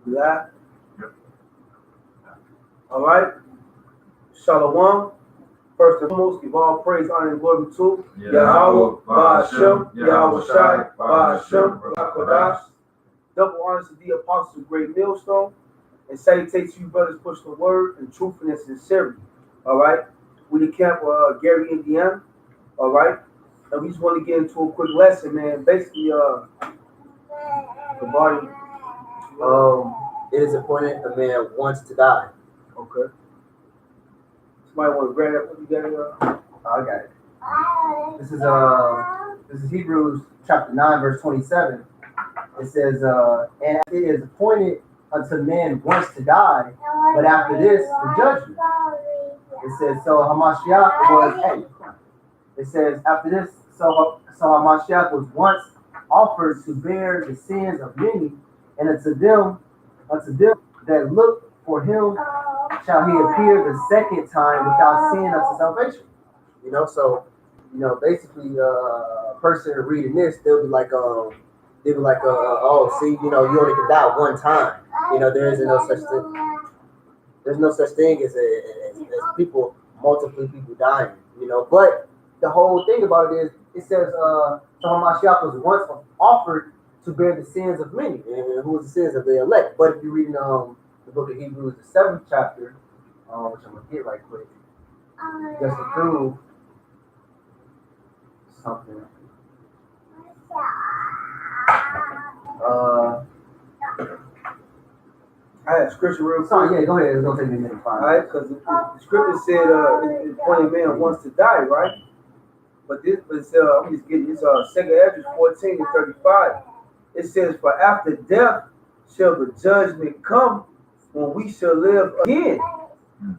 Yeah. Yep. All right. Shalom. First and foremost, give all praise, honor, and glory to Yahweh, Ba'ashem, Yahweh Shai, Ba'ashem, Rakodash. Double honors to the apostles of Great Millstone, and salutations to you brothers pushing the word and truth and sincerity. All right. We the camp of Gary, Indiana. All right. And we just want to get into a quick lesson, man. Basically, the body. It is appointed a man wants to die. Okay. Somebody want to grab that? What you got here? I got it. This is Hebrews chapter 9, verse 27. It says, and it is appointed unto man once to die, but after this, the judgment. It says, so Hamashiach was, it says, after this, so Hamashiach was once offered to bear the sins of many, and unto them that look for him shall he appear the second time without sin unto salvation. So basically, a person reading this, they'll be like, oh, see, you only can die one time. There isn't no such thing. There's no such thing as multiple people dying. But the whole thing about it is, it says, so Hamashiach was once offered to bear the sins of many, and who was the sins of the elect. But if you read the book of Hebrews, the 7th chapter, which I'm gonna get right quick, just to prove something. I had scripture real quick. Sorry, yeah, go ahead. It's gonna take me a minute to find. All right, because the scripture said the appointed man wants to die, right? But this is I'm just getting this 2nd Ezra 14 and 35. It says, for after death shall the judgment come, when we shall live again.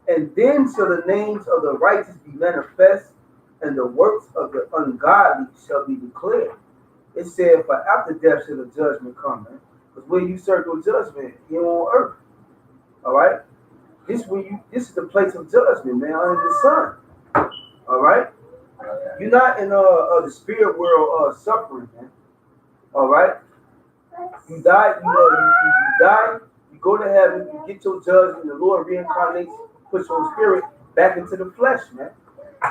And then shall the names of the righteous be manifest, and the works of the ungodly shall be declared. It said, for after death shall the judgment come, man. Because when you serve your judgment here on earth. All right? This is the place of judgment, man, under the sun. All right? You're not in the spirit world suffering, man. All right? You die, you die, you go to heaven, you get your judgment, the Lord reincarnates, puts your spirit back into the flesh, man.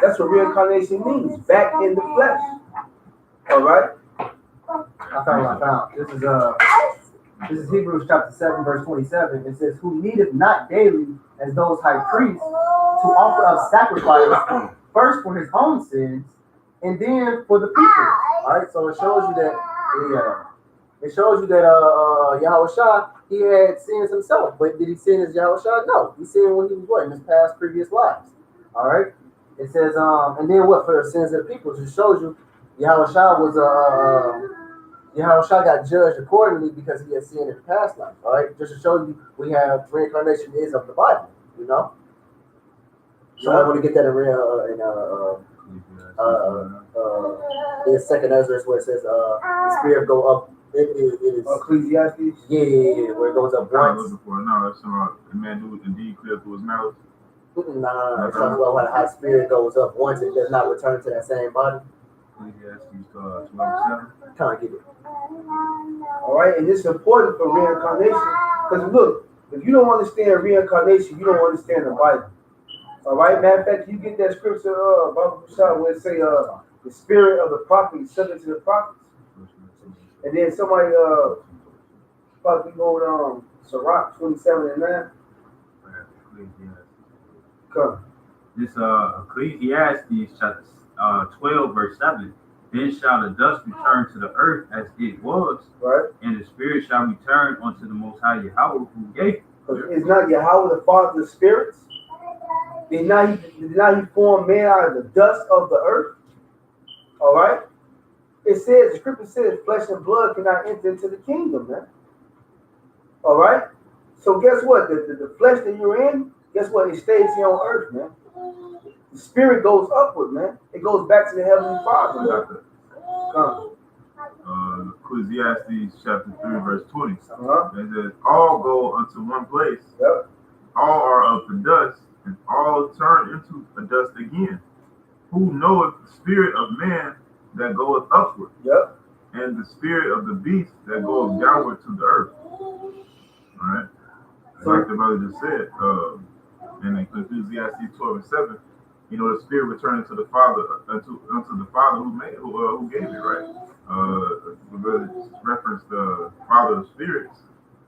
That's what reincarnation means, back in the flesh. All right? I found. This is Hebrews chapter 7, verse 27. It says, who needeth not daily as those high priests to offer up sacrifice first for his own sins and then for the people. All right, so it shows you that Yahweh Shah, he had sins himself, but did he sin as Yahweh Shah? No, he sinned when he was what, in his past previous lives. All right, it says and then what, for the sins of the people? It shows you Yahweh Shah was Yahweh Shah got judged accordingly because he had sinned in the past life. All right, just to show you, we have reincarnation is of the Bible. So I want to get that in 2nd Ezra, where it says the spirit go up. It is Ecclesiastes. Yeah, where it goes up once. No, it's the man who indeed clear through his mouth. No. It's talking about how the spirit goes up once and does not return to that same body. Ecclesiastes 12:7. Kind of get it. All right, and it's important for reincarnation because look, if you don't understand reincarnation, you don't understand the Bible. All right, matter of fact, you get that scripture, Bible where it say the spirit of the prophet is subject to the prophets, and then somebody probably go Sirach 27 and 9. Come. This Ecclesiastes chapter 12 verse 7. Then shall the dust return to the earth as it was, right? And the spirit shall return unto the Most High Yahweh who gave it. Is not Yahweh the Father of spirits? Did not he form man out of the dust of the earth? All right. It says, the scripture says, flesh and blood cannot enter into the kingdom, man. All right. So guess what? The flesh that you're in, guess what? It stays here on earth, man. The spirit goes upward, man. It goes back to the Heavenly Father. Ecclesiastes chapter 3, verse 20. It says, all go unto one place. Yep. All are of the dust, and all turn into the dust again. Who knoweth the spirit of man that goeth upward? Yep. And the spirit of the beast that goeth downward to the earth. All right. So, like the brother just said, in Ecclesiastes 12:7, you know, the spirit returning to the Father, unto the Father who gave it, right? The brother referenced the Father of spirits.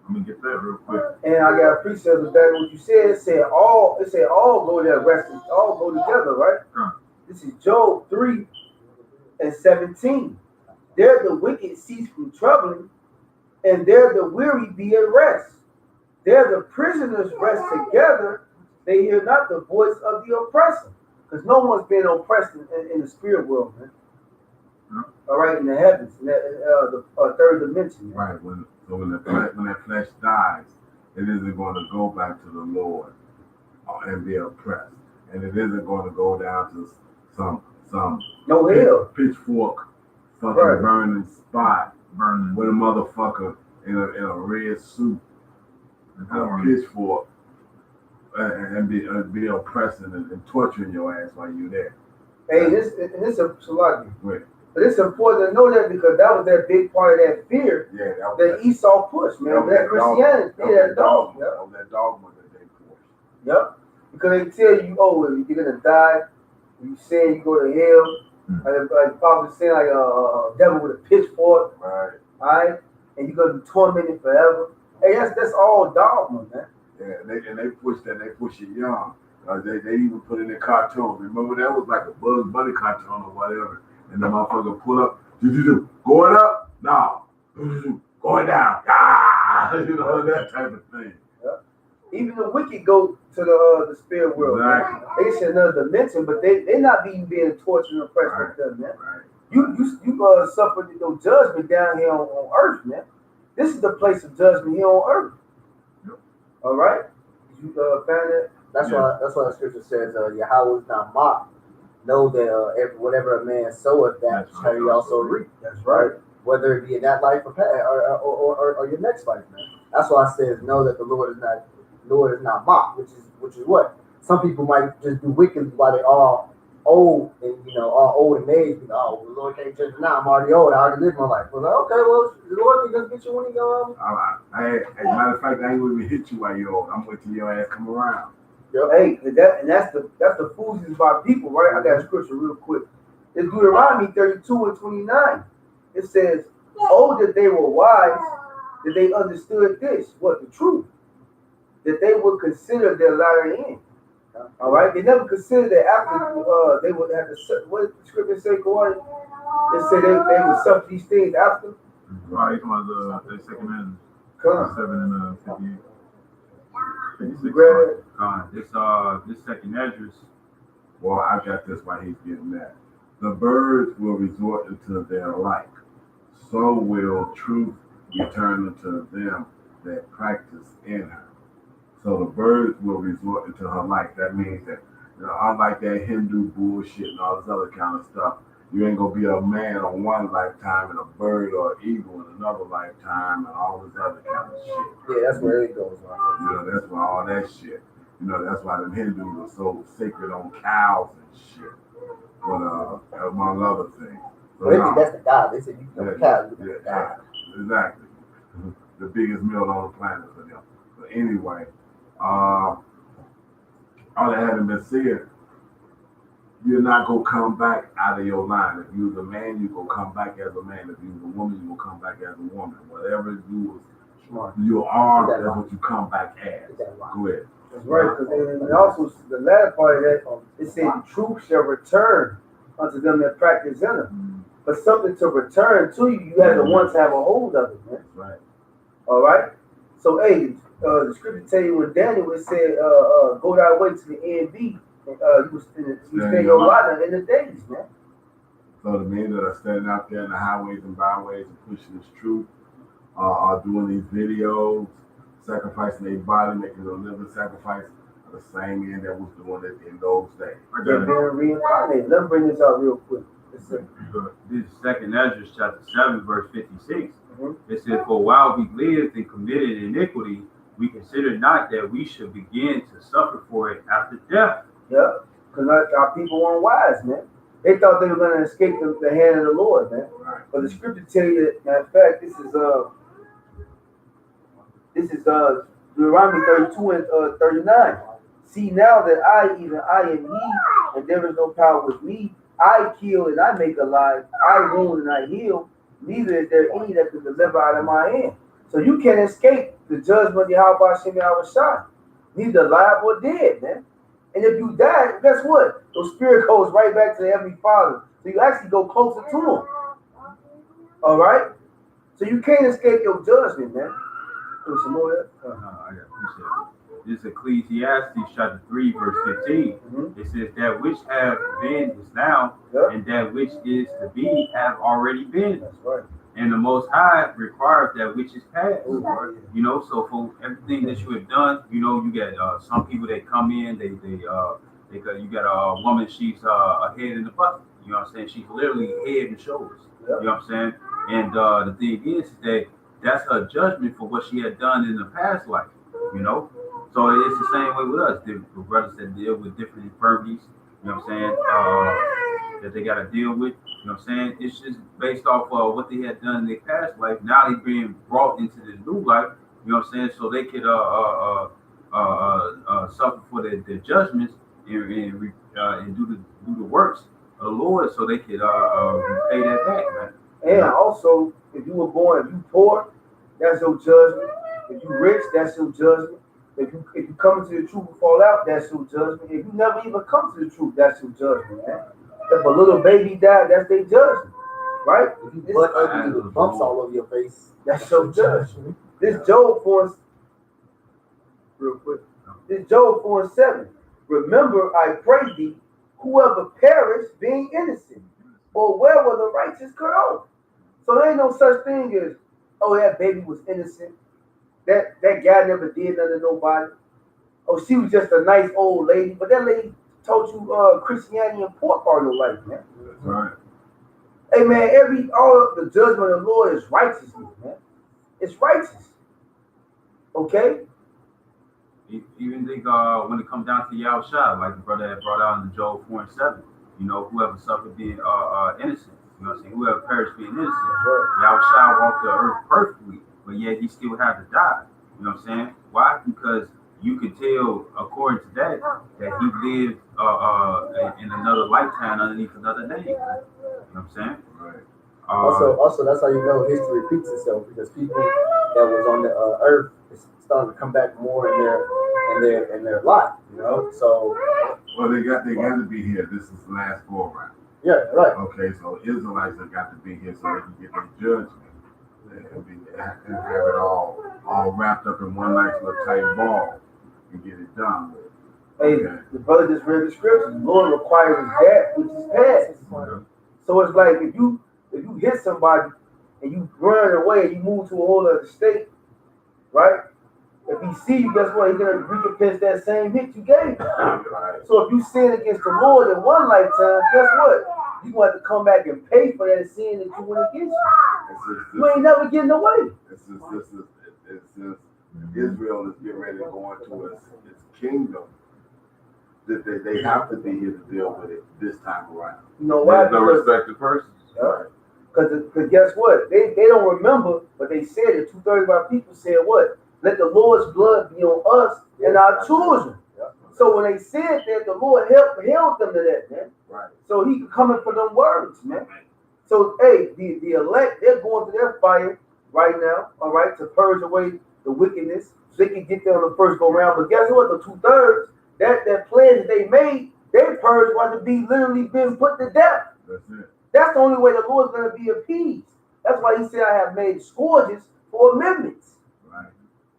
Let me get that real quick. And I got a precept of that. What you said, it said all go there, all go together, right? This is Job 3:17. There the wicked cease from troubling, and there the weary be at rest. There the prisoners rest together, they hear not the voice of the oppressor. Because no one's been oppressed in the spirit world, man. All right, in the heavens, in the third dimension. Man. Right, when that flesh dies, it isn't going to go back to the Lord and be oppressed. And it isn't going to go down to some no hell pitchfork fucking burning spot with a motherfucker in a red suit and a pitchfork and be oppressing and torturing your ass while you're there. Hey, this is a but it's important to know that because that was that big part of that fear that Esau pushed, man. That Christianity, that dogma. That dogma that they pushed. Yep. Because they tell you, oh, you're gonna die. You say you go to hell. Like the prophet saying, like a devil with a pitchfork. Right. All right. And you're gonna be tormented forever. Hey, that's all dogma, man. Yeah, they push that. They push it young. They even put it in cartoons. Remember that was like a Bugs Bunny cartoon or whatever. And the motherfucker pull up, going up, no, going down, you know, that type of thing. Yeah. Even the wicked go to the spirit world. Exactly. They say another dimension, but they're not being tortured and oppressed like that, man. Right. You suffer judgment down here on earth, man. This is the place of judgment here on earth. Yep. All right, you found it. That's why the scripture says, Yahweh is not mocked. Know that whatever a man soweth, that shall he also reap. That's right. Whether it be in that life or your next life, man. That's why I says know that the Lord is not mocked, which is what some people might just do wickedly while they are old and all old and age. The Lord can't judge me now. I'm already old. I already lived my life. Well, okay, well the Lord can just get you when he goes. As a matter of fact, I ain't gonna hit you while you're old. I'm waiting till your ass come around. Hey, that's the foolishness by people, right? I got a scripture real quick. It's Deuteronomy 32:29. It says, "Oh, that they were wise, that they understood this, what the truth, that they would consider their latter end." All right, they never considered that after they would have to. What did the scripture say, Gordon? It said they would suffer these things after. Right, come on, the second man, 7 and 58. This second address. Well, I got this while he's getting that. The birds will resort into their like, so will truth return unto them that practice in her. So the birds will resort into her like. That means that, unlike that Hindu bullshit and all this other kind of stuff, you ain't gonna be a man on one lifetime and a bird or eagle in another lifetime and all this other kind of shit. Yeah, that's where it goes. That's why all that shit. That's why them Hindus are so sacred on cows and shit. But among other things. So they think that's the God. They said you can a cow, you the God. Exactly. The biggest meal on the planet for them. But anyway, all that having been said, you're not gonna come back out of your line. If you're a man, you gonna come back as a man. If you're a woman, you gonna come back as a woman. Whatever you are, that's what you come back as. Go ahead. That's right, because also the latter part of that, it said the truth shall return unto them that practice in them. But something to return to you, you have to once have a hold of it, man. Right. All right. So, hey, the scripture tell you when Daniel it said, "Go thy way to the NB." You stay your lot in the days, man. So the men that are standing out there in the highways and byways and pushing this truth are doing these videos, sacrificing their body, making a living sacrifice, are the same men that was doing it in those days. They're being reincarnated. Let me bring this out real quick. This is second Ezra chapter 7, verse 56. It says, "For while we lived and committed iniquity, we considered not that we should begin to suffer for it after death." Yeah, because our people weren't wise, man. They thought they were going to escape the hand of the Lord, man. Right. But the scripture tell you that, matter of fact, this is Deuteronomy 32 and 39. See now that I, even I am he, and there is no power with me. I kill and I make alive. I wound and I heal. Neither is there any that can deliver out of my hand. So you can't escape the judgment of Yahweh Shem Yahweh, neither alive or dead, man. And if you die, guess what? Your spirit goes right back to the Heavenly Father. So you actually go closer to him. All right? So you can't escape your judgment, man. There's some more there? I appreciate it. This is Ecclesiastes chapter 3, verse 15. It says, that which have been is now, and that which is to be have already been. That's right. And the Most High requires that which is past. You know, so for everything that you have done, you know, you got some people that come in, you got a woman, she's a head and a butt. You know what I'm saying? She's literally head and shoulders. You know what I'm saying? And the thing is that that's her judgment for what she had done in the past life. You know? So it's the same way with us. The brothers that deal with different infirmities, you know what I'm saying, that they got to deal with, you know what I'm saying? It's just based off of what they had done in their past life. Now they're being brought into this new life, you know what I'm saying, so they could suffer for their judgments and do the works of the Lord, so they could pay that back, man. And also, if you were born, if you poor, that's your judgment. If you rich, that's your judgment. If you come into the truth and fall out, that's your judgment. If you never even come to the truth, that's your judgment, man. If a little baby died, that's their judgment, right? If you butt ugly with bumps all over your face, that's your judgment. This Job 4, real quick. This Job 4:7. Remember, I pray thee, whoever perished being innocent, or where were the righteous cut off? So there ain't no such thing as, oh, that baby was innocent. That guy never did nothing to nobody. Oh, she was just a nice old lady, but that lady told you Christianity important part of your life, man. That's right. Hey, man, all of the judgment of the Lord is righteousness, man. It's righteous. Okay? Even think when it comes down to Yahushua, like the brother had brought out in the Job 4:7, you know, whoever suffered being innocent, you know what I'm saying, whoever perished being innocent, Yahushua walked the earth perfectly, but yet he still had to die. You know what I'm saying? Why? Because you could tell, according to that he lived in another lifetime underneath another name. You know what I'm saying? Right. Also, that's how you know history repeats itself, because people that was on the earth is starting to come back more in their life. You know, so Well, they got to be here. This is the last go around. yeah, right. Okay, so Israelites have got to be here so they can get their judgment and have it all wrapped up in one nice little tight ball and get it done with. Hey, the brother just read the scriptures. The Lord requires that which is past. So it's like if you hit somebody and you run away and you move to a whole other state, right? If he see you, guess what? He's gonna recompense that same hit you gave him. Right. So if you sin against the Lord in one lifetime, guess what? You gonna have to come back and pay for that sin that you went against you. You ain't never getting away. It's just Israel is getting ready to go into its kingdom. That they have to be here to deal with it this time around. You know why? There's no respected persons. Right. Because guess what? They don't remember, but they said it. 2/3 of our people said what? Let the Lord's blood be on us and our children. So when they said that, the Lord held them to that, man. Right. So he coming for them words, man. So hey, the elect, they're going through their fire right now, all right, to purge away the wickedness, so they can get there on the first go round. But guess what? The 2/3, that plan that they made, they purged want to be literally been put to death. That's it. That's the only way the Lord's going to be appeased. That's why he said, I have made scourges for amendments. Right.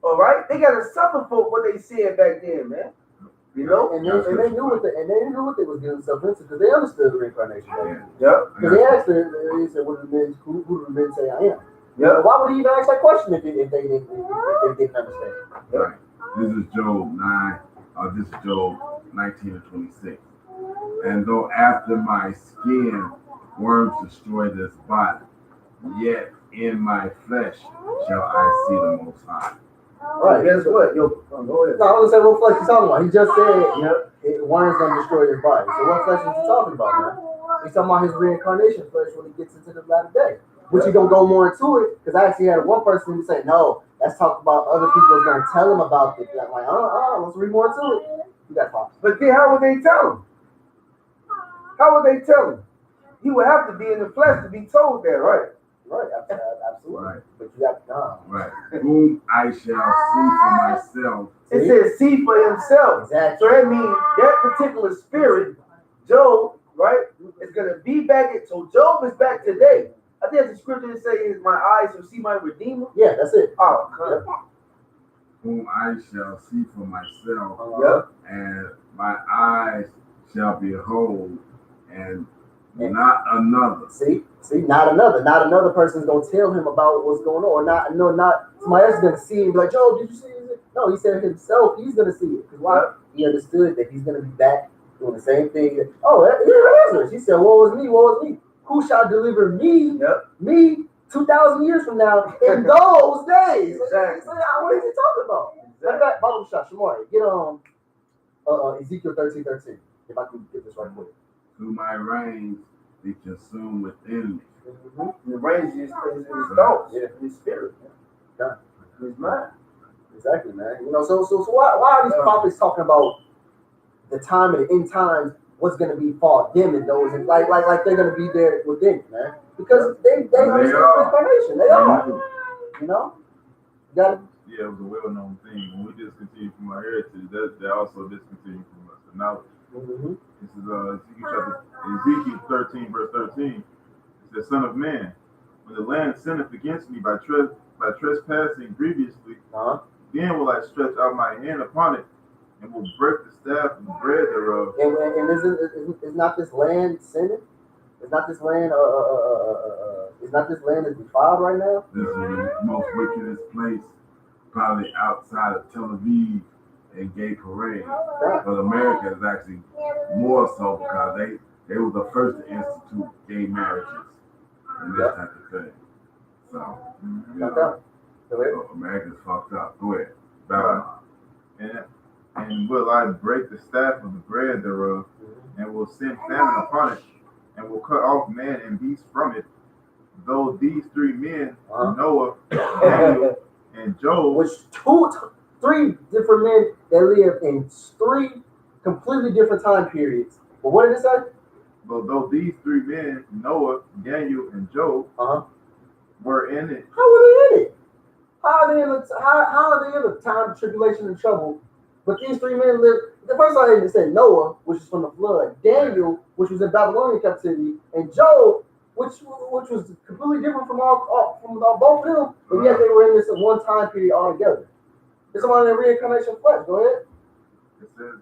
All right? They got to suffer for what they said back then, man. You know? And they knew what they was getting themselves into, because they understood the reincarnation. Yeah. Because they asked them, they said, who do the men say I am? Yeah. Why would he even ask that question if they didn't understand? Right. This is Job 9. This is Job 19 and 26. And though after my skin worms destroy this body, yet in my flesh shall I see the Most High. Right. Guess what? Yo, go ahead. No, I was gonna say what flesh he's talking about. He just said, worms gonna destroy his body. So what flesh is he talking about, man? He's talking about his reincarnation flesh when he gets into the latter day. Which you don't go more into it, because I actually had one person who said, no, let's talk about other people that's going to tell them about this. I'm like, let's read more into it. You got problems. But then how would they tell him? How would they tell him? He would have to be in the flesh to be told that, right? Right, absolutely. Right. But you got God. Right. Whom I shall see for myself. It says see for himself. Exactly. So that means that particular spirit, Job, right, is going to be back. So Job is back today. I think the scripture that says, my eyes will see my Redeemer. Yeah, that's it. Oh, God. Whom I shall see for myself. Yep. And my eyes shall behold, and not another. See, not another person's gonna tell him about what's going on, or not somebody else is gonna see him. Be like, Joe, did you see it? No, he said himself. He's gonna see it because why? He understood that he's gonna be back doing the same thing. Oh, here Lazarus. He said, "Woe is me, woe is me. Who shall deliver me? Yep. Me, 2,000 years from now in those days." Exactly. So, what is he talking about? Matter of fact, Bible shot, Shamari, get Ezekiel 13:13. If I can get this right quick. To my reins be consumed within me. Mm-hmm. The range is his thoughts, his spirit, Yeah. his mind. Exactly, man. So why are these prophets talking about the time and the end times? What's going to be for them and those, and like they're going to be there within it, man? Because they understand the information. They are. You know. You got it. Yeah, it was a well-known thing. When we discontinue from our heritage, that also discontinue from us. So now, Mm-hmm. this is Ezekiel 13, verse 13. It says, "Son of man, when the land sinneth against me by trespassing grievously, then will I stretch out my hand upon it, and will break the staff and the bread thereof." And is not this land sinning? Is not this land is defiled right now? This is the most wickedest place, probably outside of Tel Aviv and gay parade. But America is actually more so because they were the first to institute gay marriages and this type of thing. So, so America's fucked up. Go ahead. Babylon. And will I break the staff of the bread thereof, and will send famine upon it, and will cut off man and beast from it. Though these three men, Noah, Daniel, and Job, which three different men that live in three completely different time periods. But what did it say? But though these three men, Noah, Daniel, and Job, were in it. How were they in it? How are they in the time of tribulation and trouble? But these three men lived. The first time they said Noah, which is from the flood, Daniel, which was in Babylonian captivity, and Job, which was completely different from both of them. But yet they were in this one time period altogether. It's about the reincarnation flesh. Go ahead. It says,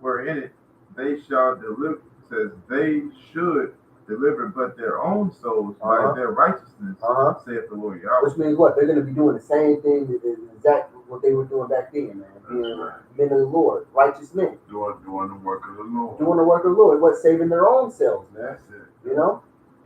"Were in it, they shall deliver." It says, "They should deliver but their own souls by their righteousness," saith the Lord Yahweh. Which means what? They're going to be doing the same thing, exactly what they were doing back then, man. Being men of the Lord, righteous men. Doing the work of the Lord. Doing the work of the Lord. What? Saving their own selves, man. That's it. You know?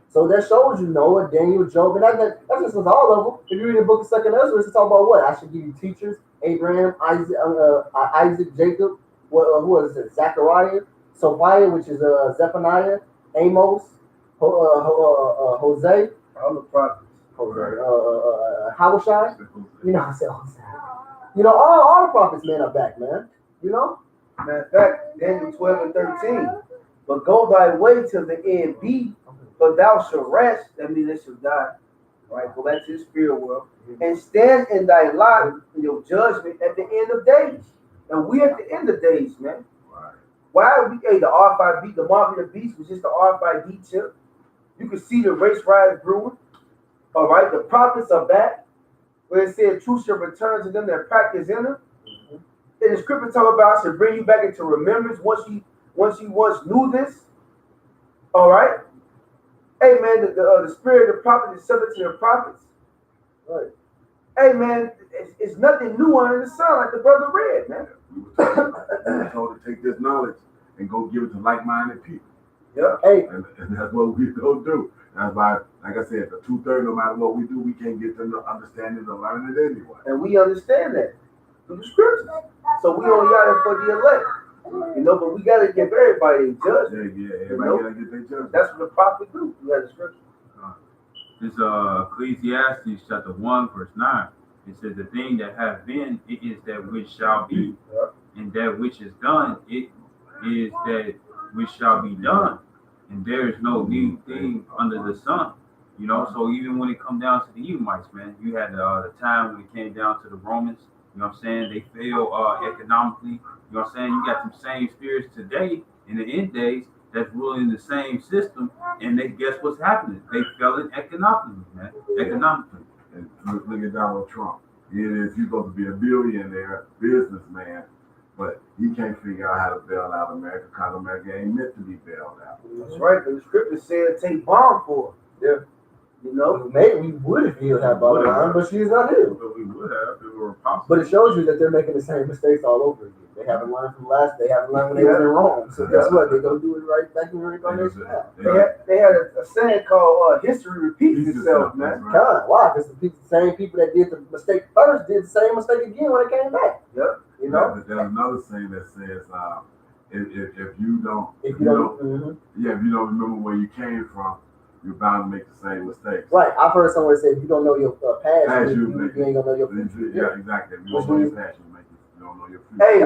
So that shows you Noah, Daniel, Job, and that's just with all of them. If you read the book of 2nd Ezra, it's talk about what? I should give you teachers: Abraham, Isaac, Jacob. Who was it? Zechariah, Sophia, which is Zephaniah, Amos, Hosea, All the prophets. Hawashai. You know, I said Hosea. You know, all the prophets, men are back, man. You know. Matter of fact, Daniel 12 and 13. But go thy way till the end be, for thou shalt rest. That means they shall die. Right? Go back to the spirit world. And stand in thy lot in your judgment at the end of days. And we at the end of days, man. Right. Why are we the R5B, the mark of the beast was just the R5D chip. You can see the race riots brewing. All right, the prophets are back. Where it said truth shall return to them that practice in them. And the scripture talk about should bring you back into remembrance once you knew this. All right. Hey man, the spirit of the prophet is subject to the prophets. Right. Hey man, it's nothing new under the sun, like the brother read, man. We were told to take this knowledge and go give it to like-minded people. Yeah. Hey. And that's what we go do. That's why, like I said, the 2/3, no matter what we do, we can't get them to understand it or learn it anyway. And we understand that through the scriptures. So we only got it for the elect. You know, but we gotta give everybody a judgment. Yeah, everybody gotta get their judgment. That's what the prophet do. You got the scripture. This Ecclesiastes chapter 1, verse 9. It says, the thing that hath been, it is that which shall be, and that which is done, it is that which shall be done. And there is no new thing under the sun. You know, so even when it come down to the Edomites, man, you had the time when it came down to the Romans. You know what I'm saying? They fail economically. You know what I'm saying? You got them same spirits today in the end days that's ruling the same system, and they guess what's happening? They fell in economically, man. Economically. And look at Donald Trump. He's supposed to be a billionaire businessman, but he can't figure out how to bail out America because America ain't meant to be bailed out. That's right. The scripture said take bomb for it. Yeah. You know? Maybe we would have healed that bottom line, but she's not healed. But we would have if it were possible. But it shows you that they're making the same mistakes all over again. They haven't learned from last. They haven't learned when they were in Rome. So guess what? They're gonna do it right back in the reincarnation now. They had a saying called history repeats itself, man. God, why? Because the same people that did the mistake first did the same mistake again when it came back. Yep. You know. But there's another saying that says, if you don't remember where you came from, you're bound to make the same mistakes. Right. I've heard someone say if you don't know your past, you ain't gonna know your future. Yeah, exactly. If you don't know your past, you don't know your future. Hey,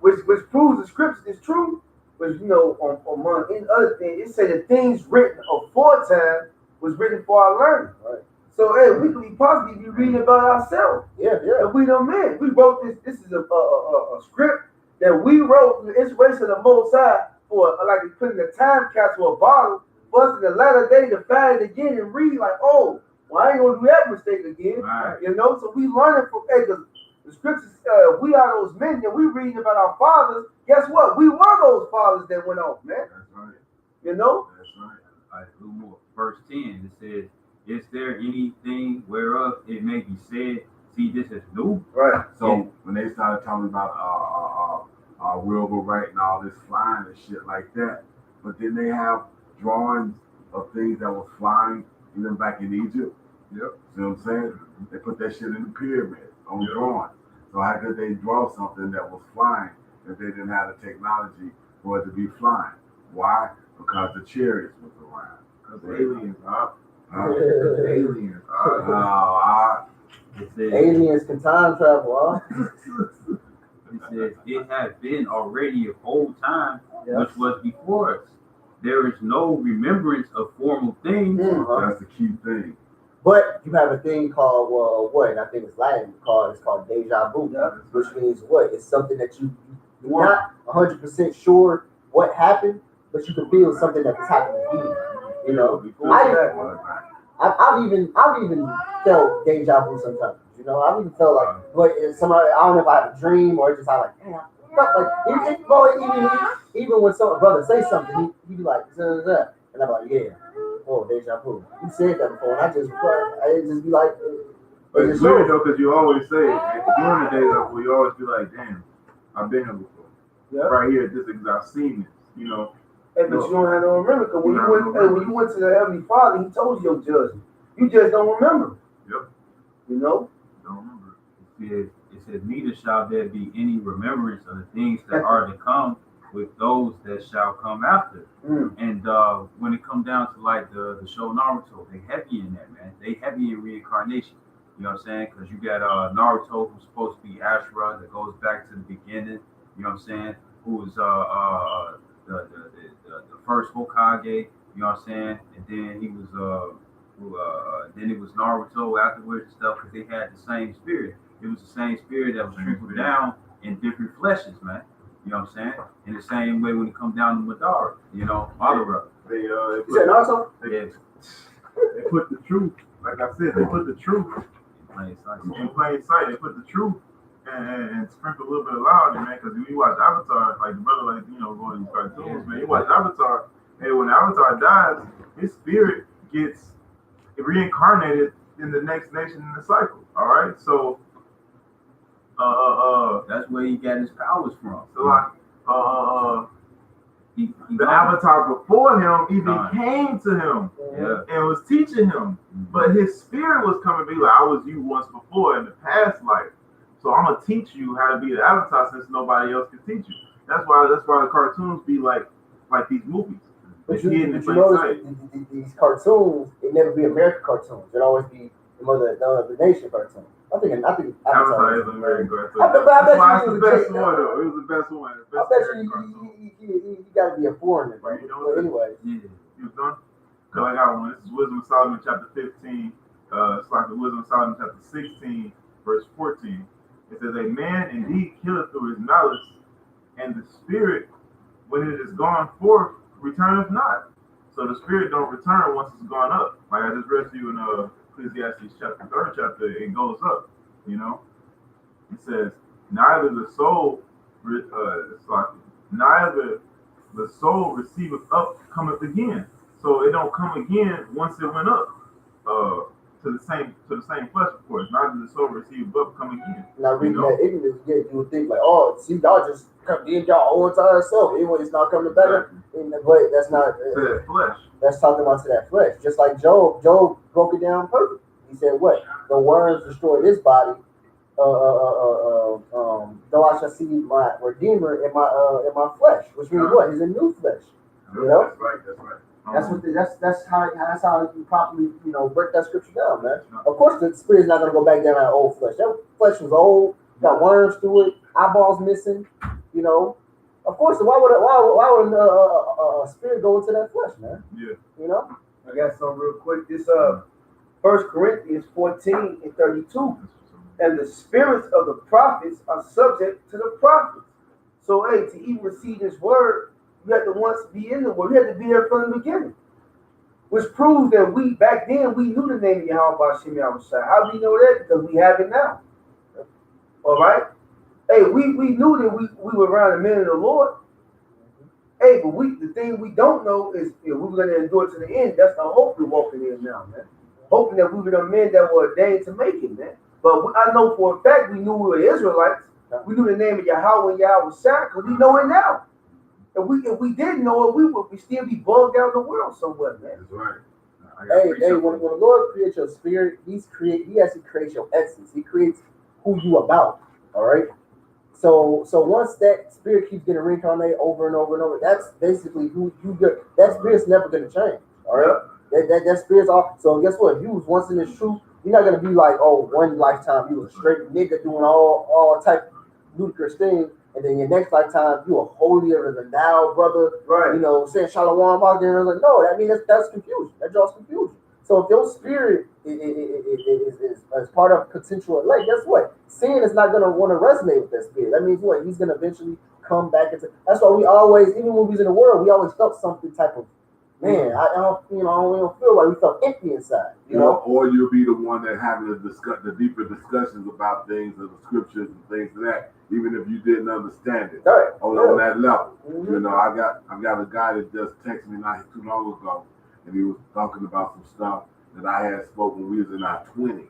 which proves the scripture is true. But you know, among any other thing, it said the things written aforetime was written for our learning. Right. So hey, we could possibly be reading about ourselves. Yeah. And we don't mean we wrote this. This is a script that we wrote the inspiration of the Most High for, like putting a time capsule, a bottle. For us in the latter day to find it again and read like, oh, well, I ain't gonna do that mistake again. Right. You know, so we learning from because the scriptures, we are those men that we reading about our fathers. Guess what? We were those fathers that went off, man. That's right. You know? That's right. All right, a little more. Verse 10, it says, is there anything whereof it may be said, see, this is new? Right. So when they started talking about Wilbur Wright and all this flying and shit like that, but then they have drawings of things that was flying even back in Egypt. Yep. See what I'm saying? They put that shit in the pyramid on drawings. So how could they draw something that was flying if they didn't have the technology for it to be flying? Why? Because the chariots was around. Because aliens are. Aliens. It says, Aliens can time travel, huh? it says, it has been already of old time, Yes. which was before us. There is no remembrance of formal things. That's the key thing. But you have a thing called what? I think it's Latin called. It's called deja vu, which means what? It's something that you're not 100% sure what happened, but you can feel something that has happened again. You know, I've even felt deja vu sometimes. You know, I've even felt like, but somebody, I don't know if I had a dream or just I like, damn. Like even when some brother say something, he be like, and I'm like, yeah, oh, deja vu. You said that before, and I just be like, But it's weird though, because you always say during the days of you always be like, damn, I've been here before. Yeah. Right here, this is I've seen this. You know. Hey, but you don't have to remember because when you went to the Heavenly Father, He told you your judgment. You just don't remember. Yep. You know. Don't remember. It says, neither shall there be any remembrance of the things that are to come with those that shall come after. And when it comes down to like the show Naruto, they heavy in that, man. They heavy in reincarnation. You know what I'm saying? Because you got Naruto, who's supposed to be Ashura, that goes back to the beginning. You know what I'm saying? Who was the first Hokage. You know what I'm saying? And then he was then it was Naruto afterwards and stuff because they had the same spirit. It was the same spirit that was trickled down in different fleshes, man. You know what I'm saying? In the same way when it comes down to Madara, you know, Madara. They put the truth, like I said, they put the truth in plain sight. They put the truth and sprinkle a little bit of loudly, man. Because when you watch Avatar, like the brother, like going to cartoons, man. You watch Avatar, and when Avatar dies, his spirit gets reincarnated in the next nation in the cycle. All right, so that's where he got his powers from. So like the Avatar before him even came to him and was teaching him, but his spirit was coming to be like, I was you once before in the past life, so I'm gonna teach you how to be the Avatar since nobody else can teach you. That's why the cartoons be like these movies. But It's you hidden in plain notice sight. these cartoons, it never be American cartoons. It always be the nation cartoon. I think Avatar is an American cartoon. I bet That's why it's you the he was best a one, though. It was the best one. The I best bet American cartoon. he got to be a foreigner, bro. You know But what? anyway, Yeah. You was done? Because I got one. This is Wisdom of Solomon, chapter 15. It's like the Wisdom of Solomon, chapter 16, verse 14. It says, a man indeed killeth through his malice, and the spirit, when it is gone forth, returneth not. So the spirit don't return once it's gone up. Like I just read to you in Ecclesiastes chapter 3rd chapter, it goes up. You know, it says, neither the soul, it's like neither the soul receiveth up cometh again. So it don't come again once it went up to the same flesh, of course. Neither the soul receiveth up come again. now reading that ignorance, you would think like, oh, see, y'all just did y'all own entire self. It's not coming back. But that's not. To that flesh. That's talking about to that flesh. Just like Job broke it down perfect. He said, "What the worms destroyed his body. Though I shall see my Redeemer in my flesh, which means what? He's a new flesh. You know? That's right. That's right. That's how you properly break that scripture down, man. Of course, the spirit's not gonna go back down that old flesh. That flesh was old, got worms through it, eyeballs missing. You know, of course. Why would a spirit go into that flesh, man? Yeah. You know. I got some real quick. This 1 Corinthians 14 and 32. And the spirits of the prophets are subject to the prophets. So, hey, to even receive this word, you have to once be in the word. You have to be there from the beginning. Which proves that back then, we knew the name of Yahweh Bashim Yahushua. How do we know that? Because we have it now. All right? Hey, we knew that we were around the men of the Lord. Hey, but the thing we don't know is if we were going to endure to the end. That's the hope we're walking in now, man. Hoping that we were the men that were ordained to make it, man. But I know for a fact we knew we were Israelites. We knew the name of Yahweh and Yahweh Shai, because we know it now. If we didn't know it, we still be bugged out in the world somewhere, man. That's right. Hey, when the Lord creates your spirit, He actually creates your essence. He creates who you about. All right. So once that spirit keeps getting reincarnated over and over and over, that's basically who you get. That spirit's never gonna change. All right. That spirit's off. So guess what? If you was once in this truth, you're not gonna be like, oh, one lifetime you was a straight nigga doing all type of ludicrous things, and then your next lifetime you are holier than thou, brother. Right. You know, saying shalom out there. Like, no, I mean that's confusion. That draws confusion. So if your spirit is part of potential elect, guess what? Sin is not gonna want to resonate with that spirit. That means what? He's gonna eventually come back into. That's why we always, even when we was in the world, we always felt something type of. Man, I don't feel like we felt empty inside, you know. Or you'll be the one that having the deeper discussions about things of the scriptures and things like that, even if you didn't understand it. Right. On that level, Mm-hmm. you know, I got a guy that just texted me not too long ago, and he was talking about some stuff that I had spoken when we was in our 20s.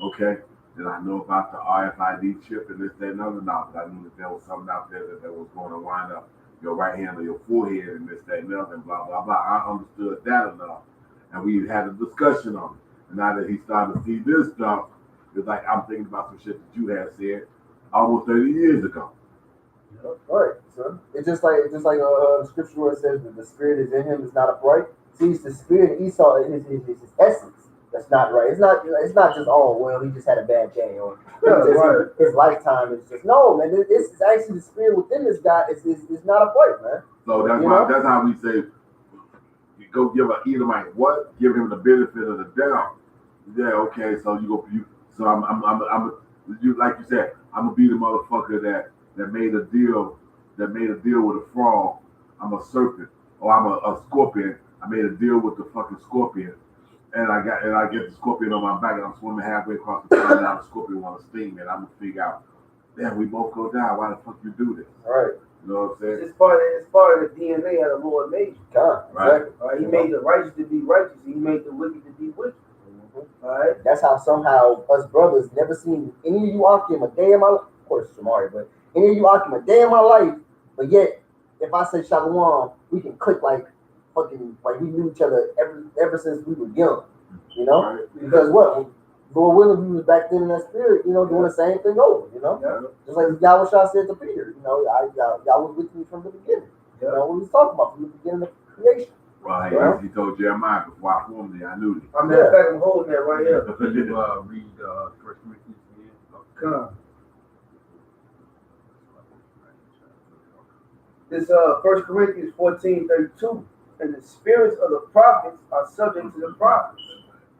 Okay, and I know about the RFID chip and this, that, and other knowledge. I knew that there was something out there that was going to wind up your right hand or your forehead and this, that, and other, and blah, blah, blah. I understood that enough. And we had a discussion on it. And now that he started to see this stuff, it's like I'm thinking about some shit that you had said almost 30 years ago. All right, son. It's just like the scripture where it says that the spirit is in him is not upright. See, it's the spirit of Esau is his essence. That's not right. It's not just, oh well, he just had a bad day, or his lifetime is just, no, man. This is actually the spirit within this guy is not upright, man. So that's how we say, you go give an Edomite what? Give him the benefit of the doubt. Yeah, okay. So so I'm you, like you said, I'm gonna be the motherfucker that made a deal with a frog. I'm a serpent, or I'm a scorpion. I made a deal with the fucking scorpion. And I get the scorpion on my back, and I'm swimming halfway across the pond. Now the scorpion want to sting me, and I'm gonna figure out, damn, we both go down. Why the fuck you do this? All right. You know what I'm saying? It's part of the DNA of the Lord made you. God, Right. exactly. He made the righteous to be righteous. He made the wicked to be wicked. Mm-hmm. All right. That's how somehow us brothers never seen any of you Akim a day in my life. Of course, Shamari, but any of you Akim a day in my life. But yet, if I say Shalom, we can click like fucking like we knew each other ever since we were young. You know, Right. because what? Lord willing, we was back then in that spirit, you know, doing the same thing over, you know. Yeah. Just like Yahweh said to Peter, you know, y'all was with me from the beginning. Yeah. You know what he was talking about from the beginning of creation. Right. Yeah. He told Jeremiah, before I formed thee, I knew thee. I'm in fact, I'm holding that right here. Can you read 1 Corinthians again? Come. This 1 Corinthians 14:32. And the spirits of the prophets are subject to the prophets.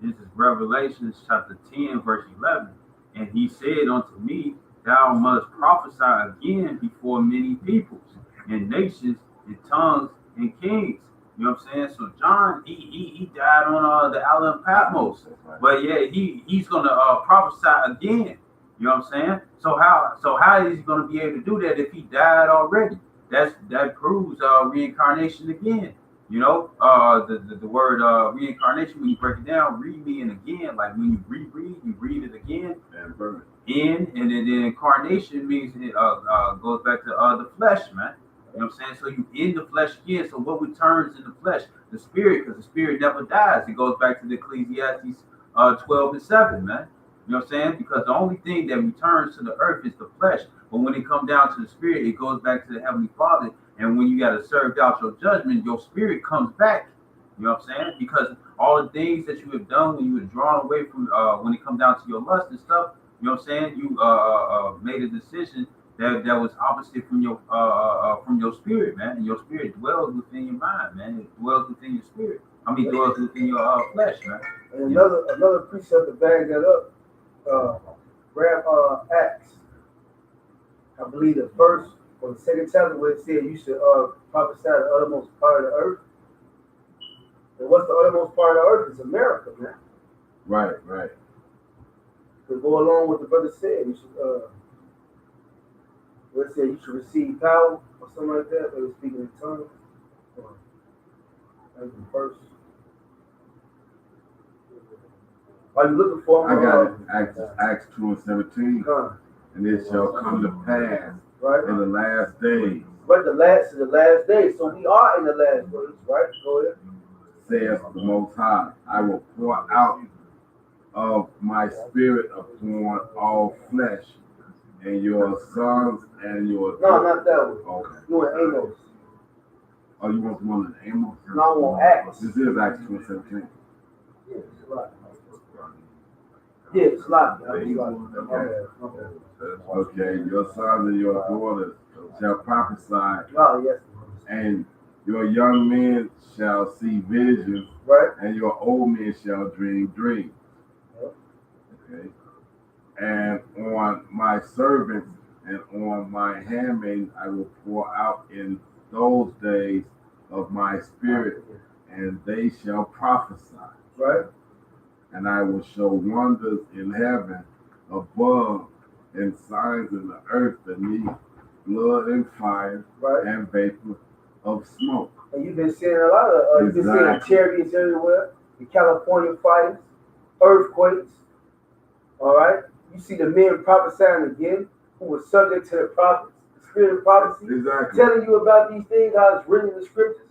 This is Revelation chapter 10, verse 11. And he said unto me, thou must prophesy again before many peoples and nations and tongues and kings. You know what I'm saying? So John, he died on the island of Patmos. But yeah, he's gonna prophesy again. You know what I'm saying? So how is he gonna be able to do that if he died already? That proves reincarnation again. You know, the word reincarnation, when you break it down, read me and again, like when you reread, you read it again. And then the incarnation means it goes back to the flesh, man. You know what I'm saying? So you in the flesh again. So what returns in the flesh? The spirit, because the spirit never dies. It goes back to the Ecclesiastes 12:7, man. You know what I'm saying? Because the only thing that returns to the earth is the flesh. But when it comes down to the spirit, it goes back to the Heavenly Father. And when you got to serve out your judgment, your spirit comes back. You know what I'm saying? Because all the things that you have done when you were drawn away from, when it comes down to your lust and stuff, you know what I'm saying? You made a decision that was opposite from your spirit, man. And your spirit dwells within your mind, man. It dwells within your spirit. Dwells within your flesh, man. And another precept to back that up, grab Acts. I believe the first or the second chapter where it said you should prophesy the uttermost part of the earth. And what's the uttermost part of the earth? It's America, man. Right. To go along with the brother said, you should where it said you should receive power or something like that. They were speaking in tongues. That's the first. Are you looking for? I got it. Acts 2:17. And it shall come to pass in the last days. Right, the last days. So we are in the last days, right? Go ahead. Saith the Most High, I will pour out of my spirit upon all flesh, and your sons and your No, not that one. Okay. You want Amos. Oh, you want the one in Amos? No, I want Acts. This is Acts 2:17. Yeah, it's a lot. Yeah, it's a lot. Okay, your sons and your daughters shall prophesy. Oh, yes. And your young men shall see visions, right? And your old men shall dream dreams. Yep. Okay. And on my servants and on my handmaidens I will pour out in those days of my spirit, and they shall prophesy. Right. And I will show wonders in heaven above and signs in the earth beneath, blood and fire, right, and vapor of smoke. And you've been seeing a lot of, you've been seeing chariots everywhere, the California fires, earthquakes. All right. You see the men prophesying again, who were subject to the prophets, the spirit of prophecy, telling you about these things, how it's written in the scriptures,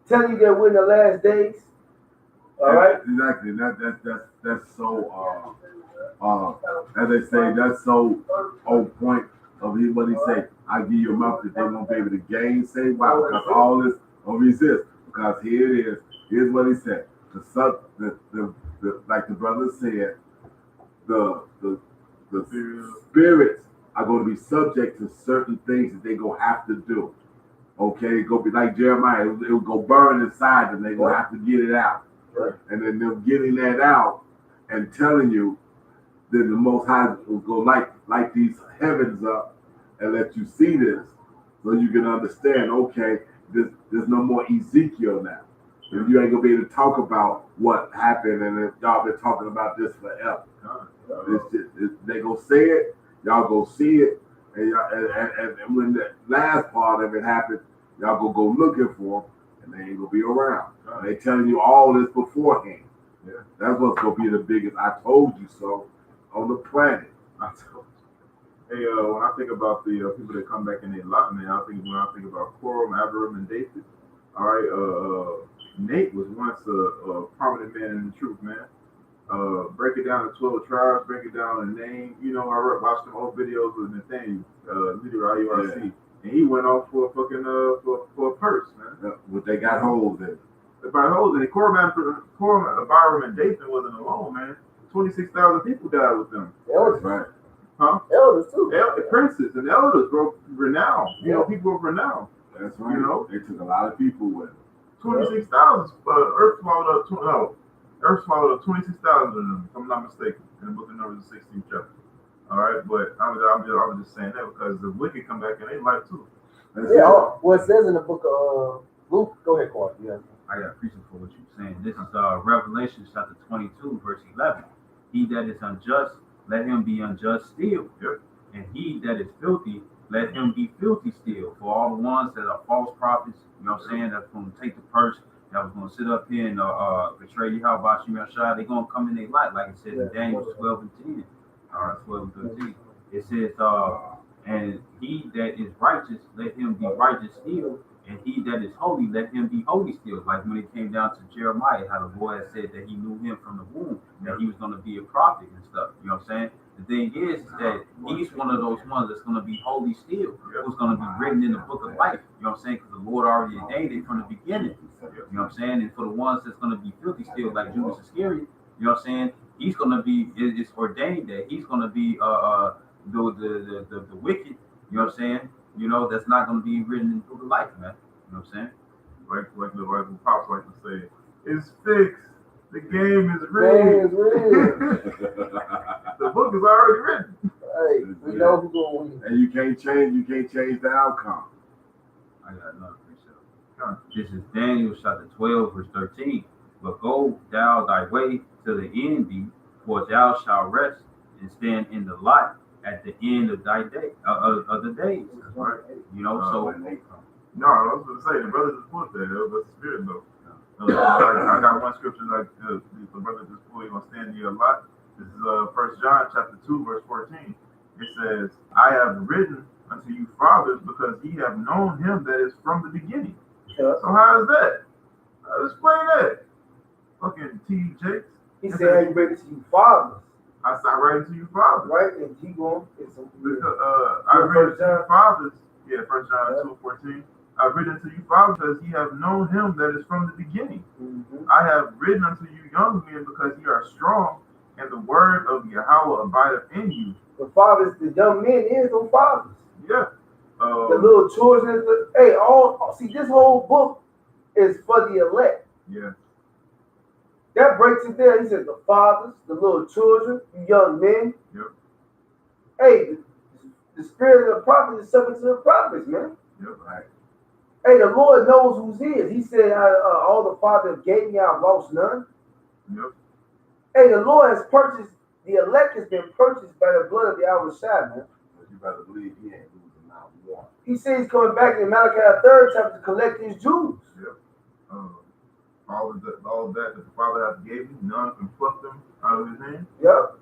telling you that we're in the last days. All right. Exactly. That's so as they say, that's so on point of what he said. I give you a mouth that they won't be able to gainsay. Why? Because all this will resist. Because here it is. Here's what he said. The like the brother said, the spirits are going to be subject to certain things that they gonna have to do. Okay, it go be like Jeremiah. It will go burn inside them. They gonna have to get it out. Right. And then them getting that out and telling you, then the Most High will go like these heavens up and let you see this, so you can understand. Okay, there's no more Ezekiel now. And you ain't gonna be able to talk about what happened, and y'all been talking about this forever. They gonna say it, y'all go see it, and when the last part of it happens, y'all go looking for them. And they ain't gonna be around. They telling you all this beforehand. Yeah. That's what's gonna be the biggest "I told you so" on the planet. I told you. Hey, when I think about the people that come back in the allotment, when I think about Quorum, Abiram, and David. All right, Nate was once a prominent man in the truth, man. Break it down to 12 tribes, break it down the name. You know, I watched some old videos with Nathaniel, leader IURC. Yeah. And he went off for a fucking for a purse, man. What they got holes in. If I hold it, Byram and Dathan wasn't alone, man. 26,000 people died with them. Elders, Right. Huh? elders too. Princes and elders, bro, renowned. You know, people of renown. That's right. You know? They took a lot of people with them. 26,000. Earth swallowed up. Earth swallowed up 26,000 of them, if I'm not mistaken, in the book of Numbers, the 16th chapter. All right, but I was just saying that because the wicked come back in their life too. Well, it says in the book of Luke. Go ahead, Corey. Yeah. I got appreciation for what you're saying. This is Revelation chapter 22, verse 11. He that is unjust, let him be unjust still. Yep. And he that is filthy, let him be filthy still. For all the ones that are false prophets, you know what I'm saying, that's going to take the purse, that was going to sit up here and betray you, how about you, Shah, they're going to come in their light, like it says in Daniel 12 and 10. 12 and 13. It says, and he that is righteous, let him be righteous still. And he that is holy, let him be holy still. Like when it came down to Jeremiah, how the Lord had said that he knew him from the womb, that he was going to be a prophet and stuff. You know what I'm saying? The thing is that he's one of those ones that's going to be holy still, who's going to be written in the book of life. You know what I'm saying? Because the Lord already ordained it from the beginning. You know what I'm saying? And for the ones that's going to be filthy still, like Judas Iscariot, you know what I'm saying? He's going to be, it's ordained that he's going to be the wicked, you know what I'm saying? You know, that's not going to be written in the book of life, man. You know what I'm saying? Like the Pops like to say, it's fixed. The game is rigged. The book is already written. Hey, we know who's going to win. And you can't change the outcome. I got another precept. This is Daniel chapter 12, verse 13. But go thou thy way till the end be, for thou shalt rest and stand in the light at the end of thy day, of the days. Right. You know, so. No, I was going to say, the brother just put that. That was the spirit, though. I got one scripture like the brother just put, going to stand here a lot. This is 1 John chapter 2, verse 14. It says, I have written unto you fathers because ye have known him that is from the beginning. Yeah. So how is that? Explain that. Fucking T. Jakes. He said, I ain't written to you fathers. I start writing to you fathers. Right? And he going, I written to you fathers. Yeah, 1 John 2:14. I've written to you fathers because ye have known him that is from the beginning. Mm-hmm. I have written unto you young men because ye are strong, and the word of Yahweh abideth in you. The fathers, the young men is those fathers. Yeah. The little children. See, this whole book is for the elect. Yeah. That breaks it down. He said the fathers, the little children, the young men. Yep. Hey, the spirit of the prophet is subject to the prophets, man. Yep. Right. Hey, the Lord knows who's his. He said, all the Father gave me, I've lost none. Yep. Hey, the Lord has purchased, the elect has been purchased by the blood of the Yahweh Shai, man. But you better believe he ain't losing not one. He said he's coming back in Malachi 3rd chapter to collect his Jews. Yep. All of that the Father has gave me, none can pluck them out of his hand. Yep.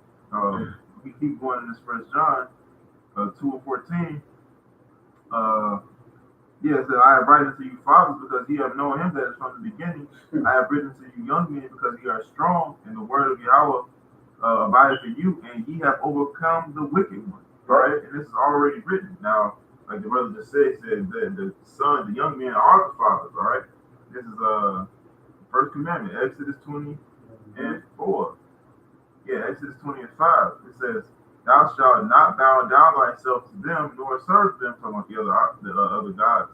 We keep going in this 1 John 2:14. It says, I have written unto you fathers because ye have known him that is from the beginning. I have written unto you young men because ye are strong, and the word of Yahweh abideth in you, and ye have overcome the wicked one. Right? And this is already written. Now, like the brother just said the son, the young men are the fathers. All right. This is first commandment, Exodus 20 and 4. Yeah, Exodus 20 and 5. It says, thou shalt not bow down thyself to them, nor serve them, from the other gods.